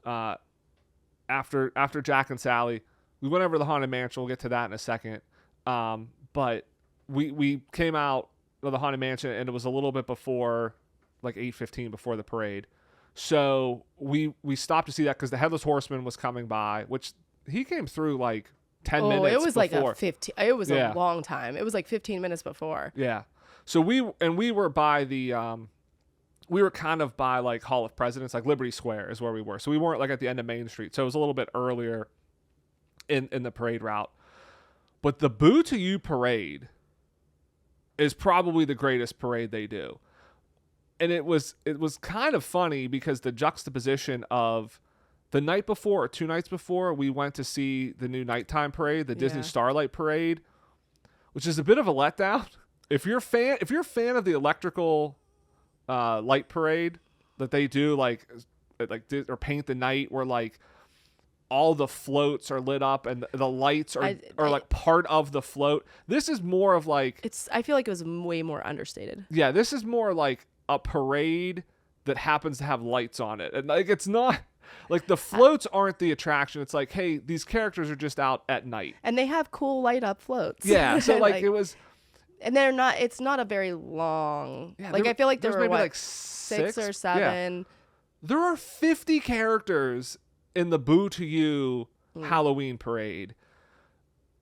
After Jack and Sally, we went over to the Haunted Mansion. We'll get to that in a second. But we came out of the Haunted Mansion, and it was a little bit before, like 8:15 before the parade. So we stopped to see that because the Headless Horseman was coming by, which he came through like 10 minutes it was before. like a 15. It was a long time. It was like 15 minutes before. Yeah. So we were by the we were kind of by like Hall of Presidents, like Liberty Square is where we were. So we weren't like at the end of Main Street. So it was a little bit earlier in the parade route. But the Boo to You parade is probably the greatest parade they do. And it was kind of funny because the juxtaposition of the night before or 2 nights before, we went to see the new nighttime parade, the Disney Starlight Parade, which is a bit of a letdown. If you're a fan of the electrical light parade that they do, like or Paint the Night, where like all the floats are lit up and the lights are like part of the float. This is more of like I feel like it was way more understated. Yeah, this is more like a parade that happens to have lights on it, and like it's not like the floats aren't the attraction. It's like, hey, these characters are just out at night, and they have cool light up floats. Yeah, so like it was. And they're not. It's not a very long. Yeah, like I feel like there were maybe what, like 6 or 7. Yeah. There are 50 characters in the Boo to You Halloween parade.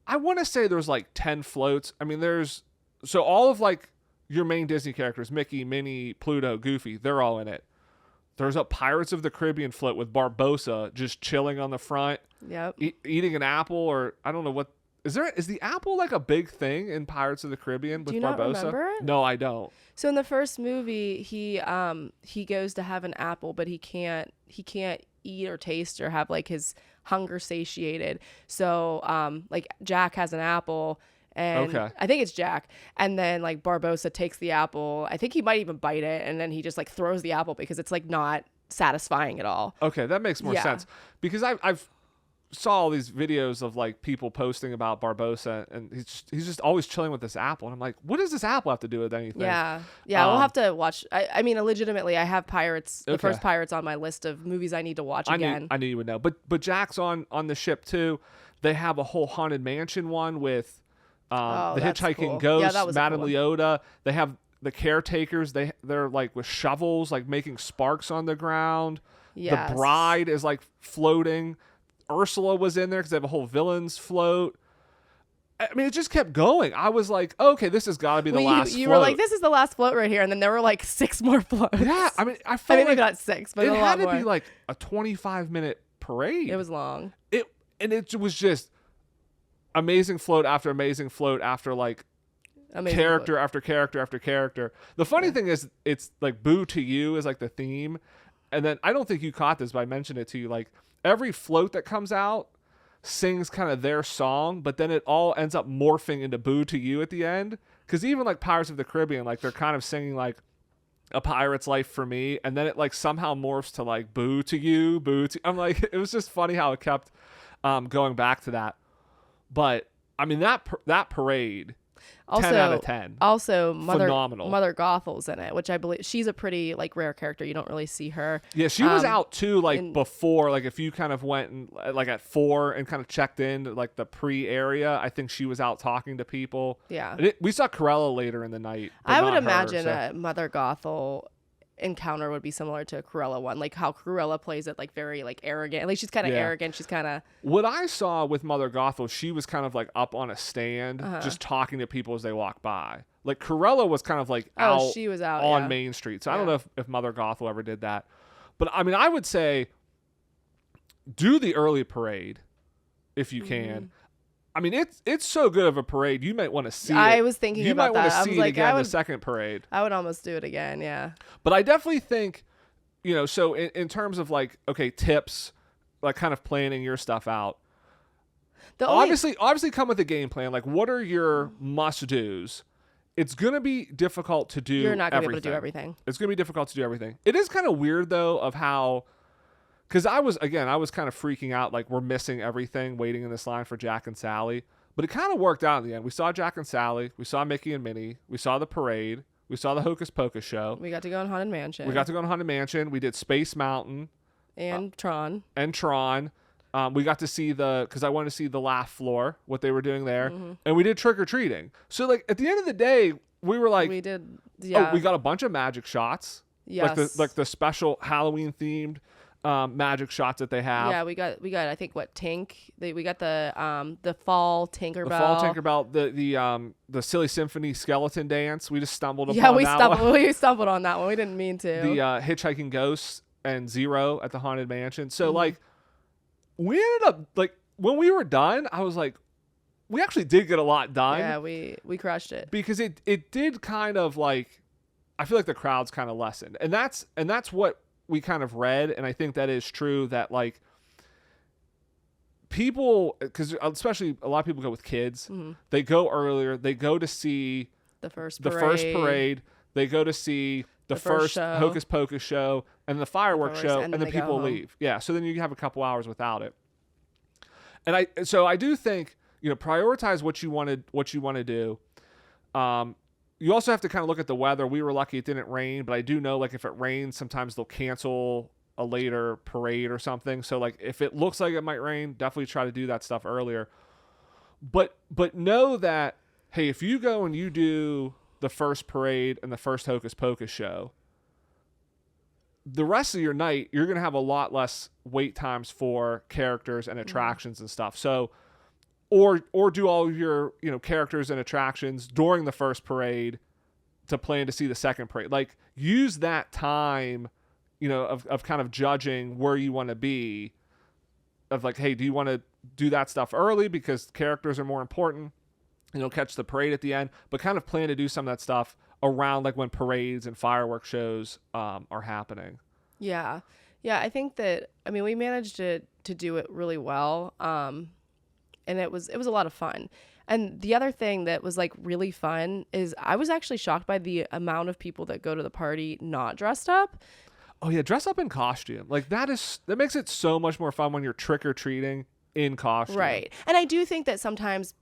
I want to say there's like 10 floats. I mean, there's all of like your main Disney characters: Mickey, Minnie, Pluto, Goofy. They're all in it. There's a Pirates of the Caribbean float with Barbossa just chilling on the front, eating an apple, or I don't know what. Is the apple like a big thing in Pirates of the Caribbean with Barbossa? Do you not remember it? No, I don't. So in the first movie, he goes to have an apple, but he can't eat or taste or have like his hunger satiated. So like Jack has an apple, and I think it's Jack, and then like Barbossa takes the apple. I think he might even bite it, and then he just like throws the apple because it's like not satisfying at all. Okay, that makes more sense because I've saw all these videos of like people posting about Barbossa, and he's just always chilling with this apple, and I'm like, what does this apple have to do with anything? Yeah, we'll have to watch. I mean, legitimately, I have Pirates, the first Pirates, on my list of movies I need to watch again. I knew you would know, but Jack's on the ship too. They have a whole Haunted Mansion one with the hitchhiking ghost, Madame Leota. They have the caretakers. They're like with shovels, like making sparks on the ground. Yes. The bride is like floating. Ursula was in there because they have a whole villains float. I mean, it just kept going. I was like, okay, this has got to be the last you float. were like, this is the last float right here. And then there were like 6 more floats. Yeah. I mean, I felt like maybe not 6, but it a lot more. had to be like a 25-minute parade. It was long. It was just amazing float after like character after character after character. The funny thing is, it's like Boo to You is like the theme. And then I don't think you caught this, but I mentioned it to you. Like every float that comes out sings kind of their song, but then it all ends up morphing into Boo to You at the end. Because even like Pirates of the Caribbean, like they're kind of singing like A Pirate's Life for Me, and then it like somehow morphs to like Boo to You, Boo to. I'm like, it was just funny how it kept going back to that. But I mean that parade. Also, 10 out of 10. Also, phenomenal. Mother Gothel's in it, which I believe she's a pretty like rare character. You don't really see her. Yeah, she was out too, like before. Like if you kind of went and like at 4 and kind of checked in like the pre-area, I think she was out talking to people. Yeah, we saw Cruella later in the night. I would imagine a Mother Gothel encounter would be similar to a Cruella one, like how Cruella plays it like very like arrogant. Like she's kind of arrogant. She's kind of. What I saw with Mother Gothel, she was kind of like up on a stand, just talking to people as they walk by. Like Cruella was kind of like she was out on Main Street. So I don't know if Mother Gothel ever did that, but I mean, I would say do the early parade if you can. I mean, it's so good of a parade. You might want to see it. I was thinking about that. You might want to see it again the second parade. I would almost do it again, yeah. But I definitely think so in terms of like, okay, tips, like kind of planning your stuff out. Obviously come with a game plan. Like, what are your must-dos? It's going to be difficult to do You're not going to be able everything. to do everything. It's going to be difficult to do everything. It is kind of weird, though, of how... Because I was kind of freaking out, like, we're missing everything waiting in this line for Jack and Sally. But it kind of worked out in the end. We saw Jack and Sally. We saw Mickey and Minnie. We saw the parade. We saw the Hocus Pocus show. We got to go in Haunted Mansion. We did Space Mountain. And Tron. We got to see because I wanted to see the laugh floor, what they were doing there. Mm-hmm. And we did trick-or-treating. So, like, at the end of the day, we were like... We did, yeah. Oh, we got a bunch of magic shots. Yes. Like the special Halloween-themed magic shots that they have. Yeah, we got I think what Tink. We got the fall Tinkerbell. The fall Tinkerbell, the Silly Symphony skeleton dance. We just stumbled upon that one. We stumbled on that one. We didn't mean to. The Hitchhiking Ghosts and Zero at the Haunted Mansion. So like we ended up like when we were done, I was like, we actually did get a lot done. Yeah, we crushed it. Because it did kind of like, I feel like the crowds kind of lessened. And that's what we kind of read, and I think that is true, that like people, because especially a lot of people go with kids, they go earlier, they go to see the first parade, they go to see the first Hocus Pocus show and the fireworks show, and then people leave. Yeah, so then you have a couple hours without it. And I do think, prioritize what you want to do. You also have to kind of look at the weather. We were lucky it didn't rain, but I do know, like, if it rains, sometimes they'll cancel a later parade or something. So, like, if it looks like it might rain, definitely try to do that stuff earlier. But know that, hey, if you go and you do the first parade and the first Hocus Pocus show, the rest of your night, you're going to have a lot less wait times for characters and attractions and stuff. So... Or do all of your characters and attractions during the first parade to plan to see the second parade. Like, use that time, of kind of judging where you want to be. Of like, hey, do you want to do that stuff early because characters are more important? Catch the parade at the end, but kind of plan to do some of that stuff around like when parades and fireworks shows are happening. Yeah, I think that we managed to do it really well. And it was a lot of fun. And the other thing that was like really fun is I was actually shocked by the amount of people that go to the party not dressed up. Oh yeah, dress up in costume. Like that makes it so much more fun when you're trick-or-treating in costume. Right. And I do think that sometimes,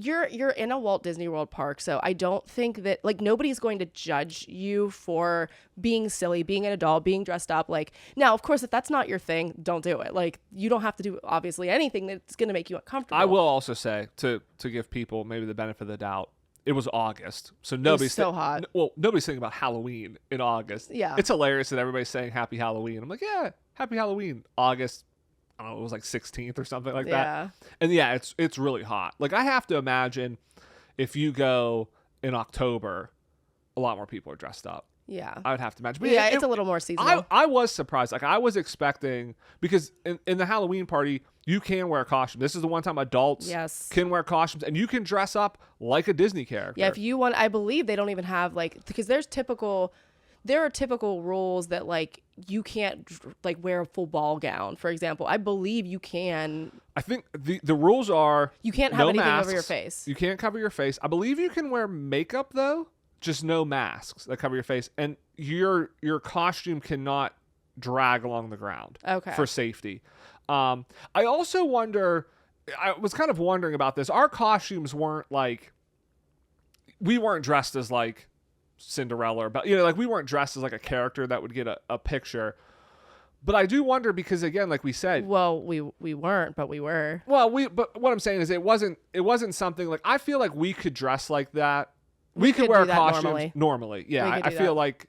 you're in a Walt Disney World park, so I don't think that like nobody's going to judge you for being silly, being an adult, being dressed up. Like, now, of course, if that's not your thing, don't do it. Like, you don't have to do obviously anything that's going to make you uncomfortable. I will also say to give people maybe the benefit of the doubt, it was August, so nobody's so hot. Well, nobody's thinking about Halloween in August. Yeah, it's hilarious that everybody's saying Happy Halloween. I'm like, yeah, Happy Halloween, August. I don't know, it was like 16th or something like that. And yeah, it's really hot. Like, I have to imagine if you go in October, a lot more people are dressed up. Yeah. I would have to imagine. But yeah, it's a little more seasonal. I was surprised. Like, I was expecting, because in the Halloween party, you can wear a costume. This is the one time adults can wear costumes, and you can dress up like a Disney character. Yeah, if you want, I believe they don't even have, like, because there are typical rules that like you can't like wear a full ball gown, for example. I believe you can. I think the rules are you can't have anything over your face. You can't cover your face. I believe you can wear makeup though, just no masks that cover your face, and your costume cannot drag along the ground. Okay. For safety. I also wonder. I was kind of wondering about this. Our costumes weren't like. We weren't dressed as like Cinderella, but like we weren't dressed as like a character that would get a picture. But I do wonder, because again, like we said, well, we weren't, but we were. Well, but what I'm saying is it wasn't something like, I feel like we could dress like that. We could wear costumes normally. Yeah, I feel like,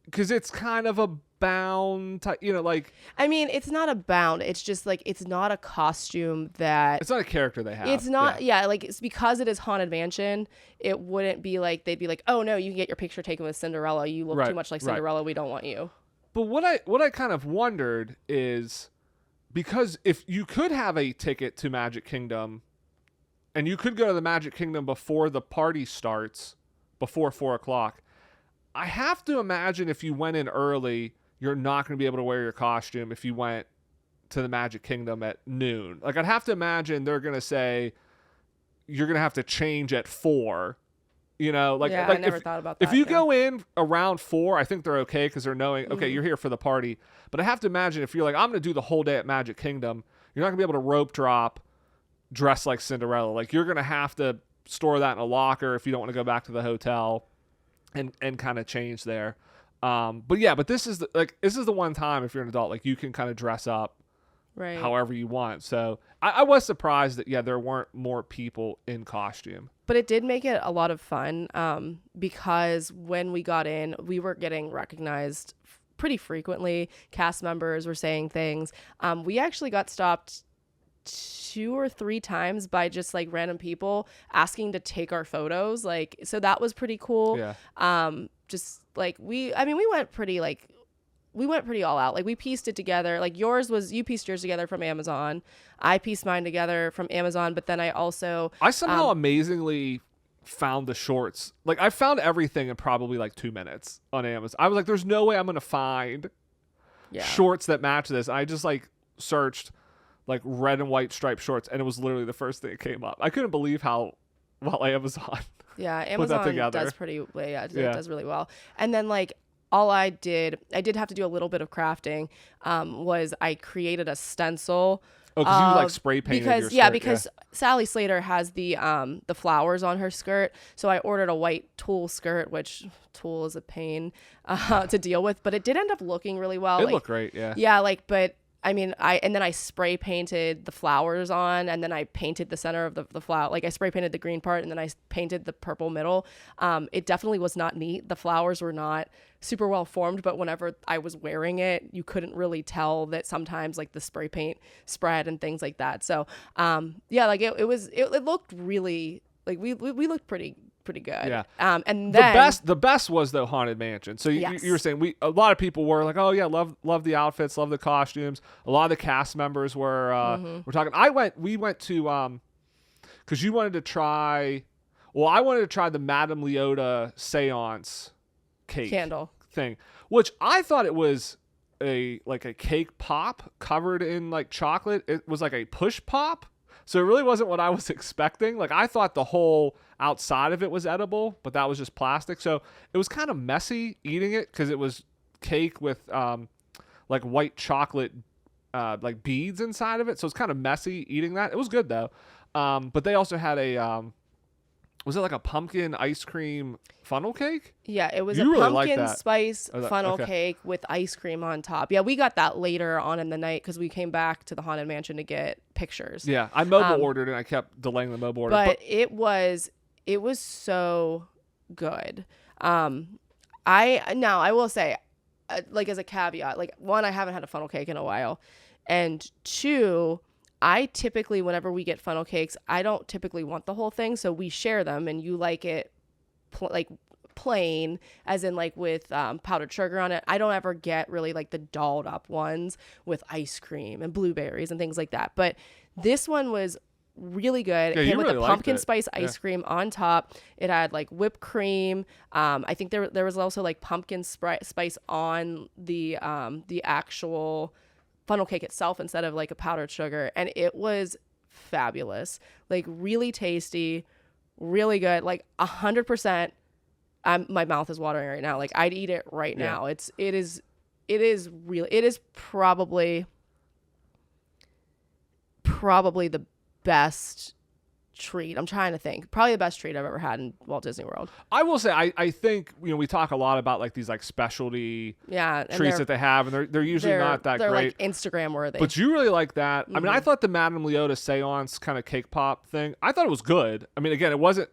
because it's kind of a bound type, like, I mean, it's not a bound, it's just like it's not a costume that it's not a character they have. It's not like it's because it is Haunted Mansion. It wouldn't be like they'd be like, oh no, you can get your picture taken with Cinderella, you look too much like Cinderella, we don't want you. But what I kind of wondered is, because if you could have a ticket to Magic Kingdom and you could go to the Magic Kingdom before the party starts, before 4:00, I have to imagine if you went in early, you're not going to be able to wear your costume if you went to the Magic Kingdom at noon. Like, I'd have to imagine they're going to say you're going to have to change at 4. You know, like, Yeah, like I never if, thought about that. if you yeah. go in around 4, I think they're okay because they're knowing, okay, you're here for the party. But I have to imagine if you're like, I'm going to do the whole day at Magic Kingdom, you're not going to be able to rope drop, dress like Cinderella. Like, you're going to have to store that in a locker if you don't want to go back to the hotel and kind of change there. But this is the one time if you're an adult, like, you can kind of dress up Right. however you want. So I was surprised that, there weren't more people in costume. But it did make it a lot of fun because when we got in, we were getting recognized pretty frequently. Cast members were saying things. We actually got stopped 2 or 3 times by just like random people asking to take our photos. Like, so that was pretty cool. Yeah. Just like we went pretty all out. Like, we pieced it together. Like, you pieced yours together from Amazon. I pieced mine together from Amazon, but then I somehow amazingly found the shorts. Like, I found everything in probably like 2 minutes on Amazon. I was like, there's no way I'm going to find shorts that match this. I just like searched like red and white striped shorts, and it was literally the first thing that came up. I couldn't believe how well Amazon put that together. does pretty well. Yeah, it does really well. And then like, all I did have to do a little bit of crafting, was I created a stencil. Oh, because you like spray painted your skirt. Because Sally Slater has the flowers on her skirt, so I ordered a white tulle skirt, which tulle is a pain to deal with, but it did end up looking really well. It looked great, yeah. Yeah, like, but I mean, then I spray painted the flowers on, and then I painted the center of the flower. Like, I spray painted the green part, and then I painted the purple middle. It definitely was not neat. The flowers were not super well formed, but whenever I was wearing it, you couldn't really tell that sometimes like the spray paint spread and things like that. So, like it looked really, like we looked pretty good. Yeah. And then the best was the Haunted Mansion. So you were saying a lot of people were like, oh yeah, love the outfits, love the costumes. A lot of the cast members were talking. We went to because you wanted to try. Well, I wanted to try the Madame Leota seance cake candle thing, which I thought it was a cake pop covered in like chocolate. It was like a push pop. So it really wasn't what I was expecting. Like, I thought the whole outside of it was edible, but that was just plastic. So it was kind of messy eating it because it was cake with like white chocolate like beads inside of it. So it's kind of messy eating that. It was good though. But they also had a was it like a pumpkin ice cream funnel cake? Yeah, it was You a really liked pumpkin that. spice funnel cake with ice cream on top. Yeah, we got that later on in the night because we came back to the Haunted Mansion to get pictures. Yeah, I mobile ordered and I kept delaying the mobile order. But it was so good. I will say, like, as a caveat, like, 1, I haven't had a funnel cake in a while, and 2, I typically, whenever we get funnel cakes, I don't typically want the whole thing, so we share them, and you like it plain, as in like with powdered sugar on it. I don't ever get really like the dolled up ones with ice cream and blueberries and things like that. But this one was really good. Yeah, it came with really a pumpkin liked it. spice ice cream on top. It had like whipped cream. I think there was also like pumpkin spice on the actual funnel cake itself instead of like a powdered sugar, and it was fabulous. Like, really tasty, really good. Like 100%. My mouth is watering right now. Like, I'd eat it right now. It is probably the best treat. I'm trying to think. Probably the best treat I've ever had in Walt Disney World. I will say, I think, we talk a lot about like these like specialty treats that they have, and they're usually not that they're great. Like Instagram worthy. But you really like that. Mm-hmm. I mean, I thought the Madame Leota seance kind of cake pop thing, I thought it was good. I mean, again, it wasn't,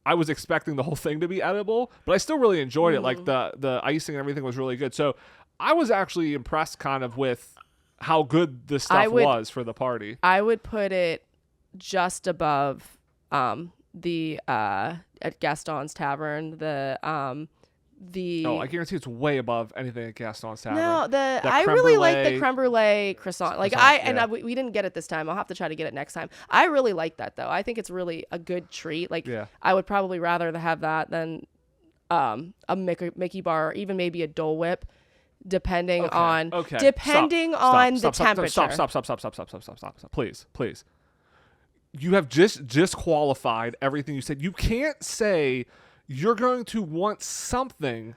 I was expecting the whole thing to be edible, but I still really enjoyed it. Like the icing and everything was really good. So I was actually impressed kind of with how good the stuff was for the party. I would put it just above the at Gaston's Tavern, I guarantee it's way above anything at Gaston's Tavern. No, I really like the creme brulee croissant. Like, we didn't get it this time. I'll have to try to get it next time. I really like that though. I think it's really a good treat. Like, I would probably rather have that than a Mickey bar, or even maybe a Dole Whip. depending Okay. on Okay. depending Stop. on Stop. the Stop. temperature. Stop. Please. You have just disqualified everything you said. You can't say you're going to want something,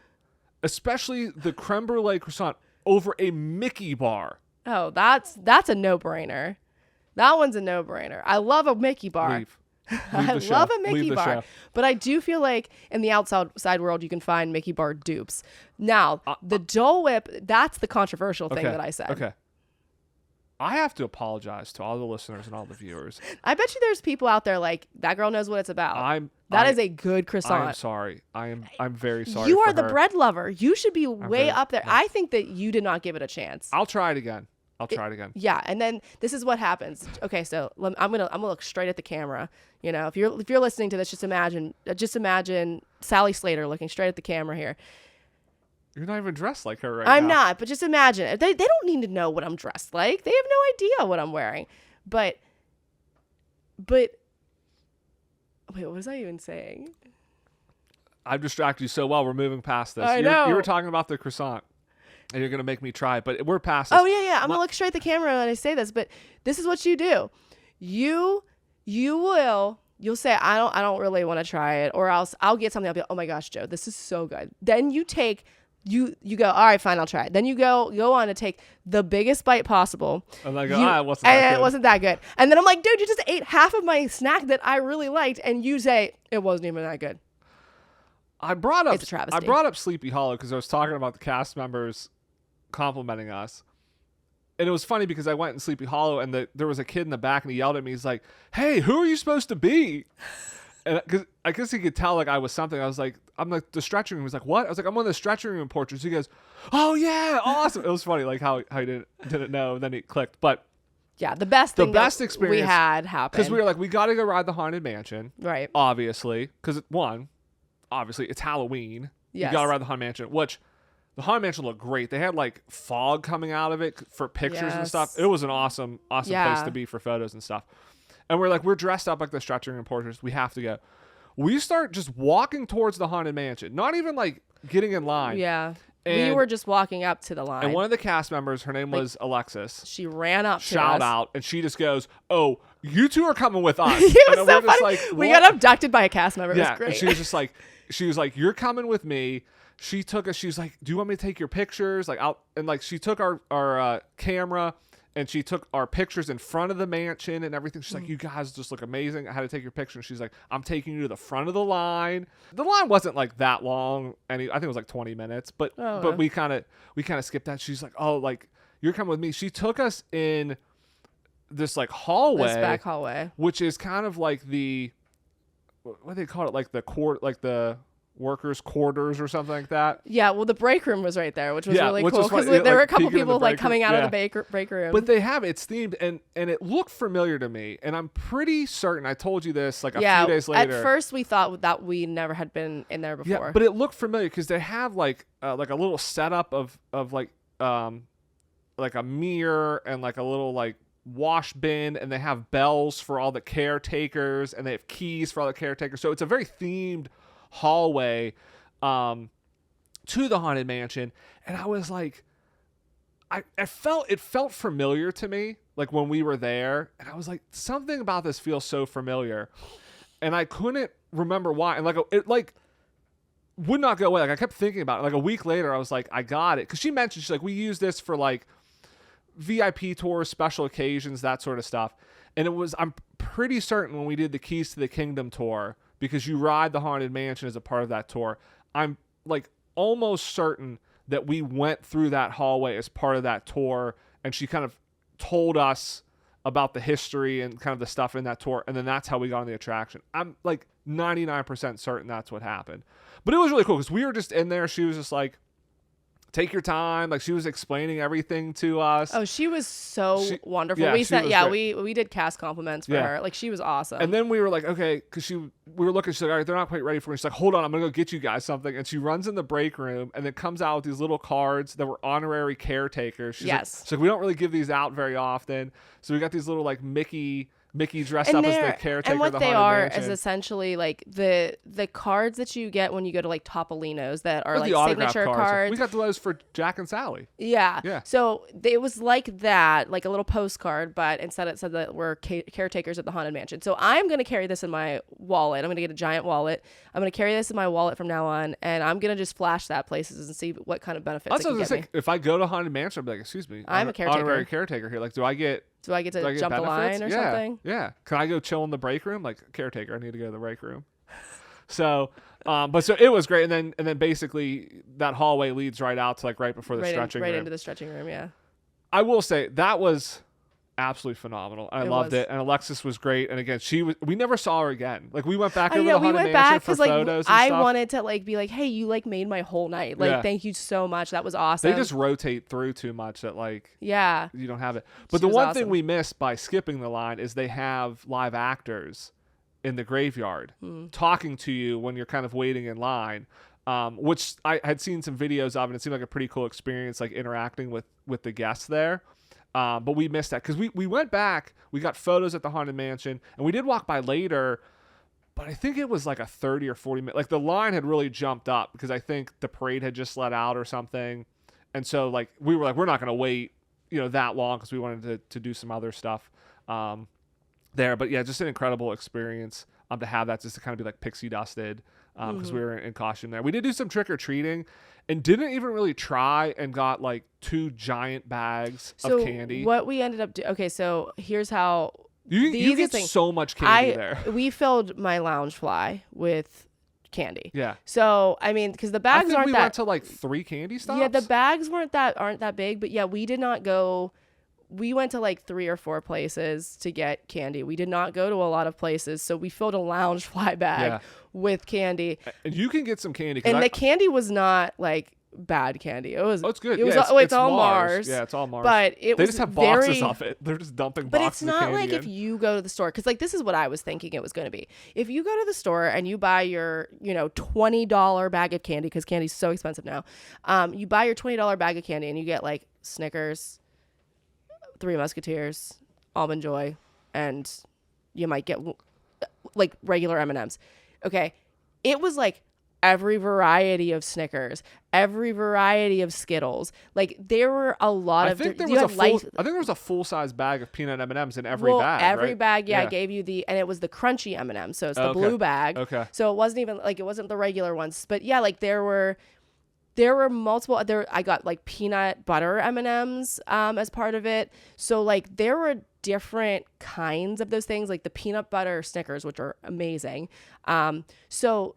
especially the creme brulee croissant, over a Mickey bar. Oh, that's a no-brainer. That one's a no-brainer. I love a Mickey bar. Leave I the show. love a Leave Mickey the bar. show. But I do feel like in the outside world, you can find Mickey bar dupes. Now, the Dole Whip, that's the controversial thing that I said. Okay. I have to apologize to all the listeners and all the viewers. I bet you there's people out there like, that girl knows what it's about. That is a good croissant. I'm sorry. I'm very sorry. You for are the her. bread lover. You should be way very- up there. yeah. I think that you did not give it a chance. I'll try it again. Yeah, and then this is what happens. Okay, so I'm gonna look straight at the camera. You know, if you're listening to this, just imagine Sally Slater looking straight at the camera here. You're not even dressed like her right now. I'm not, but just imagine. They don't need to know what I'm dressed like. They have no idea what I'm wearing. But wait, what was I even saying? I've distracted you so well. We're moving past this. I know. You were talking about the croissant, and you're gonna make me try it, but we're past this. Oh yeah. I'm gonna look straight at the camera when I say this, but this is what you do. You'll say I don't really want to try it, or else I'll get something. I'll be like, oh my gosh, Joe, this is so good. Then you take. You go, all right, fine, I'll try it. Then you go on to take the biggest bite possible. And I go, it wasn't that good. It wasn't that good. And then I'm like, dude, you just ate half of my snack that I really liked, and you say it wasn't even that good. I brought up It's a travesty. Sleepy Hollow because I was talking about the cast members complimenting us. And it was funny because I went in Sleepy Hollow and there was a kid in the back and he yelled at me. He's like, hey, who are you supposed to be? And cause I guess he could tell like I was something. I was like, I'm like the stretching room. He was like, what? I was like, I'm one of the stretching room portraits. He goes, oh yeah, awesome. It was funny like how he didn't know. And then he clicked. But yeah, the best experience we had happened. Because we were like, we got to go ride the Haunted Mansion. Right. Obviously. Because obviously it's Halloween. Yes. You got to ride the Haunted Mansion, which the Haunted Mansion looked great. They had like fog coming out of it for pictures and stuff. It was an awesome place to be for photos and stuff. And we're dressed up like the stretching room portraits. We have to go. We start just walking towards the Haunted Mansion, not even like getting in line. Yeah. And we were just walking up to the line. And one of the cast members, her name was Alexis. She ran up to shout us. out, and she just goes, "Oh, you two are coming with us." It was and so we're just funny. like, we what? got abducted by a cast member. It was great. And she was like, "You're coming with me." She took us. She's like, "Do you want me to take your pictures?" Like out, and like she took our camera. And she took our pictures in front of the mansion and everything. She's like, you guys just look amazing. I had to take your picture. And she's like, I'm taking you to the front of the line. The line wasn't like that long. I think it was like 20 minutes. But we kind of skipped that. She's like, oh, like you're coming with me. She took us in this like hallway. This back hallway. Which is kind of like what do they call it? Like the workers' quarters or something like that. Yeah, well, the break room was right there, which was really which cool was because funny. there were a couple peeking in the people like break coming room. out of the break room. But it's themed and it looked familiar to me, and I'm pretty certain I told you this like a few days later. At first, we thought that we never had been in there before. Yeah, but it looked familiar because they have like a little setup of like a mirror and like a little like wash bin, and they have bells for all the caretakers, and they have keys for all the caretakers. So it's a very themed hallway to the Haunted Mansion, and I was like, it felt familiar to me, like when we were there, and I was like, something about this feels so familiar, and I couldn't remember why, and like it like would not go away. Like I kept thinking about it. Like a week later, I was like, I got it, because she mentioned she's like, we use this for like VIP tours, special occasions, that sort of stuff, and I'm pretty certain when we did the Keys to the Kingdom tour, because you ride the Haunted Mansion as a part of that tour, I'm like almost certain that we went through that hallway as part of that tour, and she kind of told us about the history and kind of the stuff in that tour, and then that's how we got on the attraction. I'm like 99% certain that's what happened. But it was really cool because we were just in there. She was just like, take your time. Like she was explaining everything to us. Oh, she was so wonderful. Yeah, we did cast compliments for her. Like she was awesome. And then we were like, okay, because we were looking. She's like, all right, they're not quite ready for me. She's like, hold on, I'm gonna go get you guys something. And she runs in the break room and then comes out with these little cards that were honorary caretakers. She's like, we don't really give these out very often. So we got these little like Mickey Mickey dressed up as the caretaker and what of the they Haunted are Mansion. is essentially like the cards that you get when you go to like Topolino's that are like the autograph signature cards. We got those for Jack and Sally. Yeah. So it was like that, like a little postcard, but instead it said that we're caretakers at the Haunted Mansion. So I'm going to carry this in my wallet. I'm going to get a giant wallet. I'm going to carry this in my wallet from now on, and I'm going to just flash that places and see what kind of benefits it can get me. If I go to Haunted Mansion, I'll be like, excuse me, I'm a caretaker. Honorary caretaker here. Like, do I get to jump the line or something? Yeah. Can I go chill in the break room? Like, caretaker, I need to go to the break room. So, so it was great. And then basically that hallway leads right out to like right before the stretching room. Right into the stretching room, yeah. I will say that was absolutely phenomenal. I loved it. And Alexis was great. And again, we never saw her again. Like we went back over the Haunted Mansion for photos and stuff. I wanted to like be like, hey, you like made my whole night. Like, thank you so much. That was awesome. They just rotate through too much that like, you don't have it. But the one thing we missed by skipping the line is they have live actors in the graveyard talking to you when you're kind of waiting in line. Which I had seen some videos of, and it seemed like a pretty cool experience, like interacting with the guests there. But we missed that because we went back, we got photos at the Haunted Mansion, and we did walk by later, but I think it was like a 30 or 40 minute, like the line had really jumped up because I think the parade had just let out or something. And so like, we were like, we're not going to wait, that long because we wanted to do some other stuff there. But yeah, just an incredible experience to have that, just to kind of be like pixie dusted because we were in costume there. We did do some trick-or-treating and didn't even really try, and got like 2 giant bags of candy. What we ended up doing, okay, so here's how you get so much candy there. We filled my lounge fly with candy. Yeah. So I mean, because the bags aren't we that. Went to like 3 candy stops. Yeah, the bags aren't that big, but yeah, we did not go. We went to like 3 or 4 places to get candy. We did not go to a lot of places, so we filled a lounge fly bag with candy. And you can get some candy. And the candy was not like bad candy. It was. Oh, it's good. It's all Mars. Yeah, it's all Mars. But they just have boxes of it. They're just dumping boxes. But it's not like if you go to the store, because like this is what I was thinking it was going to be. If you go to the store and you buy your $20 bag of candy, because candy's so expensive now, you buy your $20 bag of candy and you get like Snickers, 3 Musketeers, Almond Joy, and you might get like regular M&Ms. Okay, it was like every variety of Snickers, every variety of Skittles. Like there were a lot of. I think there was a full-size bag of peanut M&Ms in every bag. Every right? bag, gave you and it was the crunchy M&Ms, so it's the blue bag. Okay. So it wasn't even like, it wasn't the regular ones, but yeah, like there were multiple. I got like peanut butter M&Ms as part of it. So like there were different kinds of those things, like the peanut butter Snickers, which are amazing. So.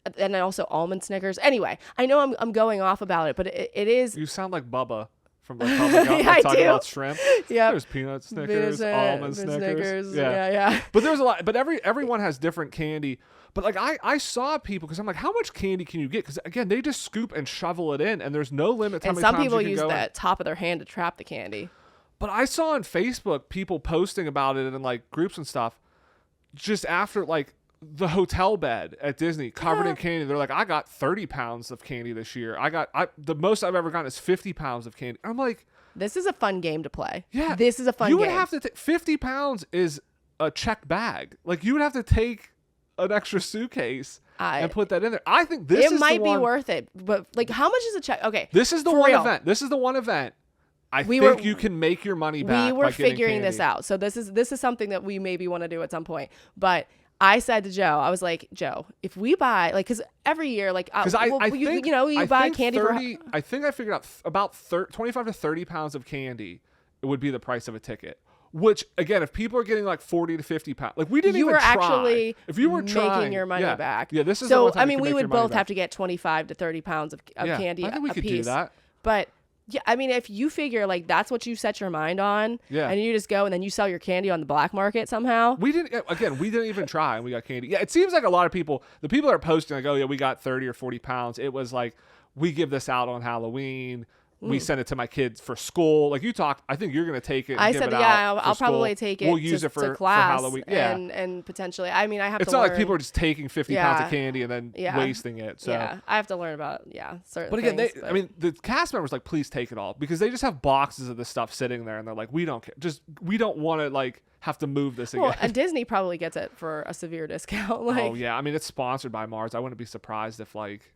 And then also almond Snickers. Anyway, I know I'm going off about it, but it is. You sound like Bubba from like Public talking about shrimp. Yeah, there's peanut Snickers, almond Snickers. Yeah. But there's a lot. But everyone has different candy. But like I saw people, because I'm like, how much candy can you get? Because again, they just scoop and shovel it in, and there's no limit to how many times you can go. And some people use the top of their hand to trap the candy. But I saw on Facebook people posting about it in like groups and stuff, just after like the hotel bed at Disney covered in candy. They're like, I got 30 pounds of candy this year. The most I've ever gotten is 50 pounds of candy. I'm like, this is a fun game to play. Yeah. This is a fun game. You would have to 50 pounds is a check bag. Like you would have to take an extra suitcase and put that in there. I think it might be worth it, but like how much is a check? Okay. This is the one event. This is the one event. I think you can make your money back. We were figuring this out. So this is something that we maybe want to do at some point. But I said to Joe, I was like, Joe, if we buy, like, because every year, like, you buy candy 30, I think I figured out about 25 to 30 pounds of candy, it would be the price of a ticket. Which, again, if people are getting like 40 to 50 pounds, like we didn't even try. Actually if you were making your money back. Yeah, this is so. The one time I mean, we would both have to get 25 to 30 pounds of candy. I think we could do that. But yeah, I mean, if you figure like that's what you set your mind on, and you just go and then you sell your candy on the black market somehow. We didn't even try, and we got candy. Yeah, it seems like a lot of people, the people that are posting like, oh yeah, we got 30 or 40 pounds. It was like, we give this out on Halloween. we send it to my kids for school. Like you talked, I think you're going to take it and I give said, it yeah, out I'll for school. probably take it, We'll use it to class for Halloween. Yeah. and potentially, I mean, I have It's to not learn. like people are just taking 50 pounds of candy and then wasting it. So. Yeah, I have to learn about, certain But again, things. I mean, the cast members like, please take it all because they just have boxes of this stuff sitting there and they're like, we don't care. We don't want to like have to move this again. Well, and Disney probably gets it for a severe discount. Like, oh yeah, I mean, it's sponsored by Mars. I wouldn't be surprised if like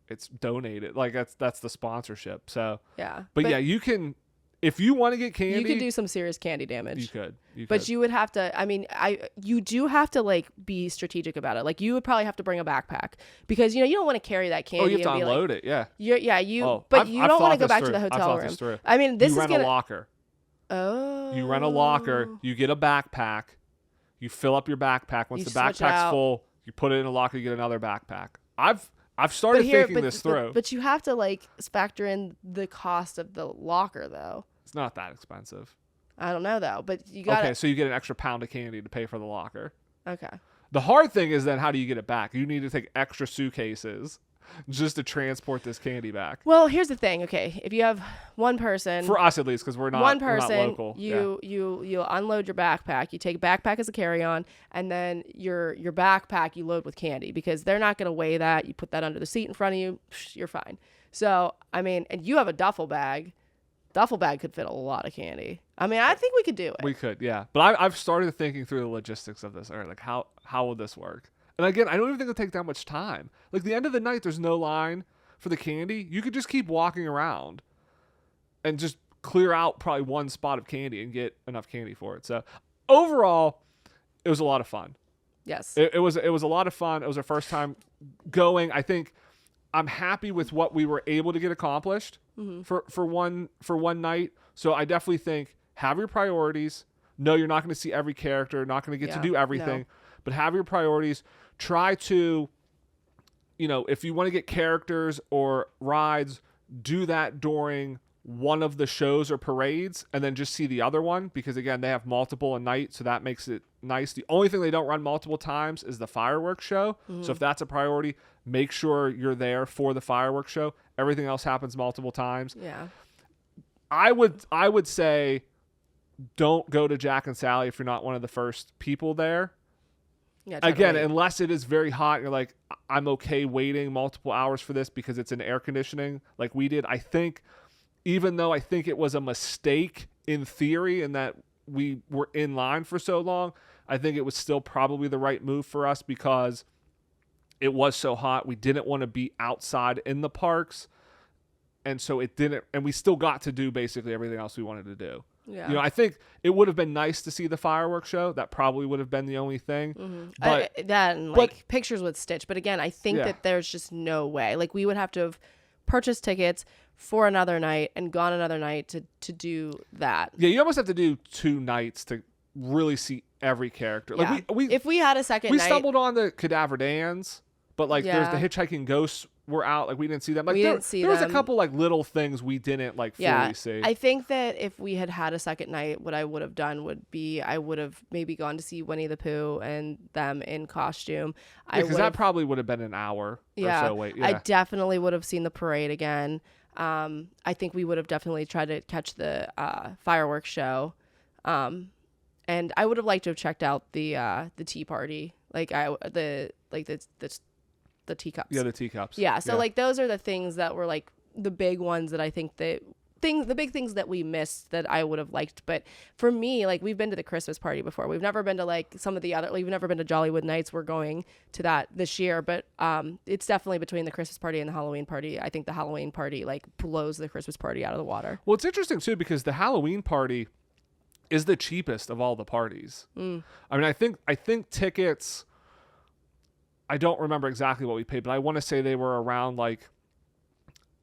it's donated. Like that's the sponsorship. So yeah, but yeah, you can if you want to get candy, you could do some serious candy damage. You could. But you would have to. I mean, you do have to like be strategic about it. Like you would probably have to bring a backpack because you don't want to carry that candy. Oh, you have and to unload it. Yeah. You I've don't want to go back through. to the hotel room. Through. I mean, this you is rent gonna. a locker. Oh. You rent a locker. You get a backpack. You fill up your backpack. Once the backpack's full, you put it in a locker. You get another backpack. I've started thinking this through. But you have to like factor in the cost of the locker though. It's not that expensive. I don't know though, but you got. Okay, so you get an extra pound of candy to pay for the locker. Okay. The hard thing is then how do you get it back? You need to take extra suitcases just to transport this candy back. Well, here's the thing. Okay, if you have one person, for us at least, because we're not we're not local. You unload your backpack. You take a backpack as a carry-on, and then your backpack you load with candy because they're not going to weigh that. You put that under the seat in front of you. You're fine. So I mean, and you have a duffel bag. Duffel bag could fit a lot of candy. I mean, I think we could do it. We could, yeah. But I've started thinking through the logistics of this. All right, like how would this work? And again, I don't even think it'll take that much time. Like the end of the night, there's no line for the candy. You could just keep walking around and just clear out probably one spot of candy and get enough candy for it. So overall, it was a lot of fun. Yes. It was a lot of fun. It was our first time going. I think I'm happy with what we were able to get accomplished for one night. So I definitely think have your priorities. No, you're not going to see every character, not going to get to do everything, but have your priorities. Try to, if you want to get characters or rides, do that during one of the shows or parades and then just see the other one because, again, they have multiple a night, so that makes it nice. The only thing they don't run multiple times is the fireworks show. So if that's a priority, make sure you're there for the fireworks show. Everything else happens multiple times. Yeah. I would say don't go to Jack and Sally if you're not one of the first people there. Yeah, again, unless it is very hot and you're like, I'm okay waiting multiple hours for this because it's in air conditioning like we did. I think, even though I think it was a mistake in theory and that we were in line for so long, I think it was still probably the right move for us because it was so hot. We didn't want to be outside in the parks. And so it didn't, and we still got to do basically everything else we wanted to do. Yeah. I think it would have been nice to see the fireworks show. That probably would have been the only thing. But that and like pictures with Stitch. But again, I think that there's just no way. Like we would have to have purchased tickets for another night and gone another night to do that. Yeah, you almost have to do 2 nights to really see every character. Yeah. Like we if we had a second night, we stumbled on the Cadaver Dans, but like there's the hitchhiking ghosts were out. Like we didn't see them. Like there was a couple like little things we didn't like fully see. I think that if we had a second night, what I would have done would be I would have maybe gone to see Winnie the Pooh and them in costume. Because that probably would have been an hour or so wait. Yeah. I definitely would have seen the parade again. I think we would have definitely tried to catch the fireworks show. And I would have liked to have checked out the tea party. Like the teacups. Yeah, the teacups. Yeah, so like those are the things that were like the big ones that I think the big things that we missed that I would have liked. But for me, like we've been to the Christmas party before. We've never been to like some of the other. We've never been to Jollywood Nights. We're going to that this year, but it's definitely between the Christmas party and the Halloween party. I think the Halloween party like blows the Christmas party out of the water. Well, it's interesting too because the Halloween party is the cheapest of all the parties. I mean, I think tickets. I don't remember exactly what we paid, but I want to say they were around like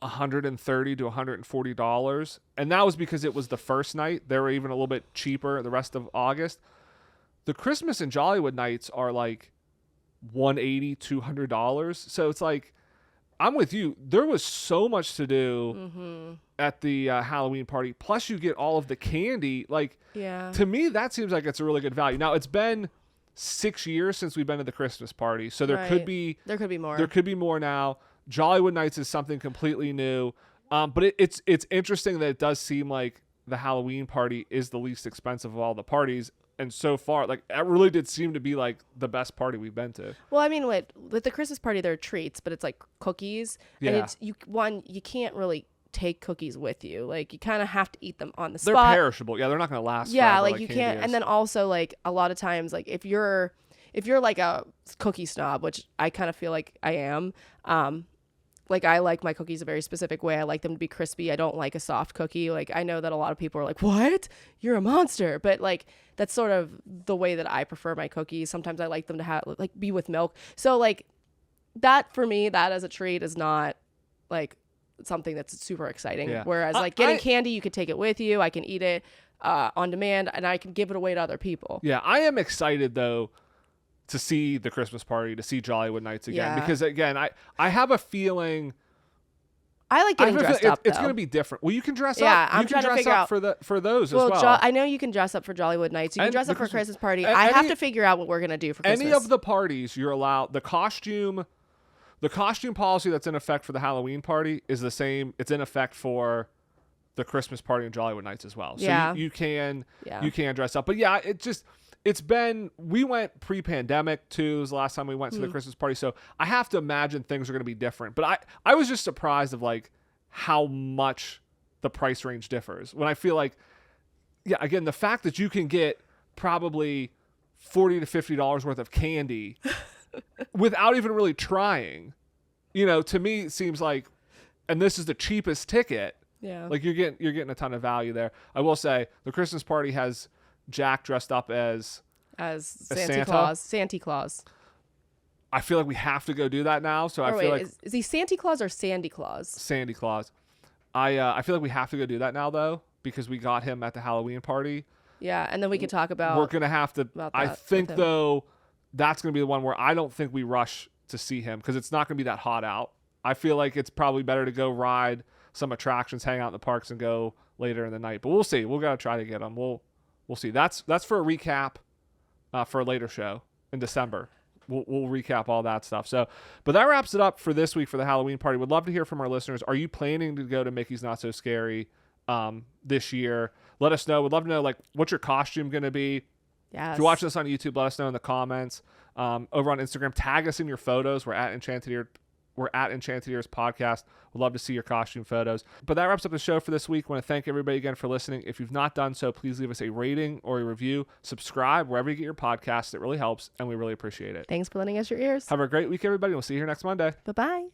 $130 to $140. And that was because it was the first night. They were even a little bit cheaper the rest of August. The Christmas and Jollywood nights are like $180, $200. So it's like, I'm with you. There was so much to do at the Halloween party. Plus you get all of the candy. Like, to me, that seems like it's a really good value. Now it's been 6 years since we've been to the Christmas party. So there could be more. There could be more now. Jollywood Nights is something completely new. But it's interesting that it does seem like the Halloween party is the least expensive of all the parties. And so far, like, it really did seem to be like the best party we've been to. Well, I mean, with the Christmas party, there are treats, but it's like cookies. Yeah. And you can't really take cookies with you. Like, you kind of have to eat them on the They're spot. perishable. Yeah, they're not going to last Yeah, forever like you candy can't. is. And then also, like, a lot of times, like, if you're like a cookie snob, which I kind of feel like I am, like, I like my cookies a very specific way. I like them to be crispy. I don't like a soft cookie. Like, I know that a lot of people are like, what? You're a monster. But, like, that's sort of the way that I prefer my cookies. Sometimes I like them to have, like, be with milk. So, like, that for me, that as a treat is not, like, something that's super exciting. Yeah. Whereas, like, getting candy, you could take it with you. I can eat it on demand, and I can give it away to other people. Yeah, I am excited, though, to see the Christmas party, to see Jollywood Nights again. Yeah. Because, again, I have a feeling... I like getting dressed up, It's though. going to be different. Well, you can dress Yeah, up. I'm You trying can to dress figure up out- for those as well. I know you can dress up for Jollywood Nights. You can And dress the up for Christmas- Christmas party. a- I have any- to figure out what we're going to do for Christmas. Any of the parties you're allowed, the costume policy that's in effect for the Halloween party is the same. It's in effect for the Christmas party and Jollywood Nights as well. So Yeah. you can Yeah. dress up. But yeah, we went pre-pandemic too. It was the last time we went to the Christmas party. So I have to imagine things are going to be different. But I was just surprised of like how much the price range differs when I feel like, yeah, again, the fact that you can get probably $40 to $50 worth of candy without even really trying, to me it seems like, and this is the cheapest ticket. Yeah. Like you're getting a ton of value there. I will say the Christmas party has Jack dressed up as Santa Claus. Santa Claus. I feel like we have to go do that now. So I feel like is he Santa Claus or Sandy Claus? Sandy Claus. I feel like we have to go do that now though, because we got him at the Halloween party. Yeah, and then we could talk about. We're gonna have to. I that think with him. though, that's gonna be the one where I don't think we rush to see him because it's not gonna be that hot out. I feel like it's probably better to go ride some attractions, hang out in the parks, and go later in the night. But we'll see. We'll gotta try to get him. We'll see. That's for a recap for a later show in December. We'll recap all that stuff. So, but that wraps it up for this week for the Halloween party. Would love to hear from our listeners. Are you planning to go to Mickey's Not So Scary this year? Let us know. Would love to know, like, what's your costume going to be? Yes. If you watch this on YouTube, let us know in the comments. Over on Instagram, tag us in your photos. We're at Enchanted Ears Podcast. We'd love to see your costume photos. But that wraps up the show for this week. I want to thank everybody again for listening. If you've not done so, please leave us a rating or a review. Subscribe wherever you get your podcasts. It really helps, and we really appreciate it. Thanks for lending us your ears. Have a great week, everybody. We'll see you here next Monday. Bye-bye.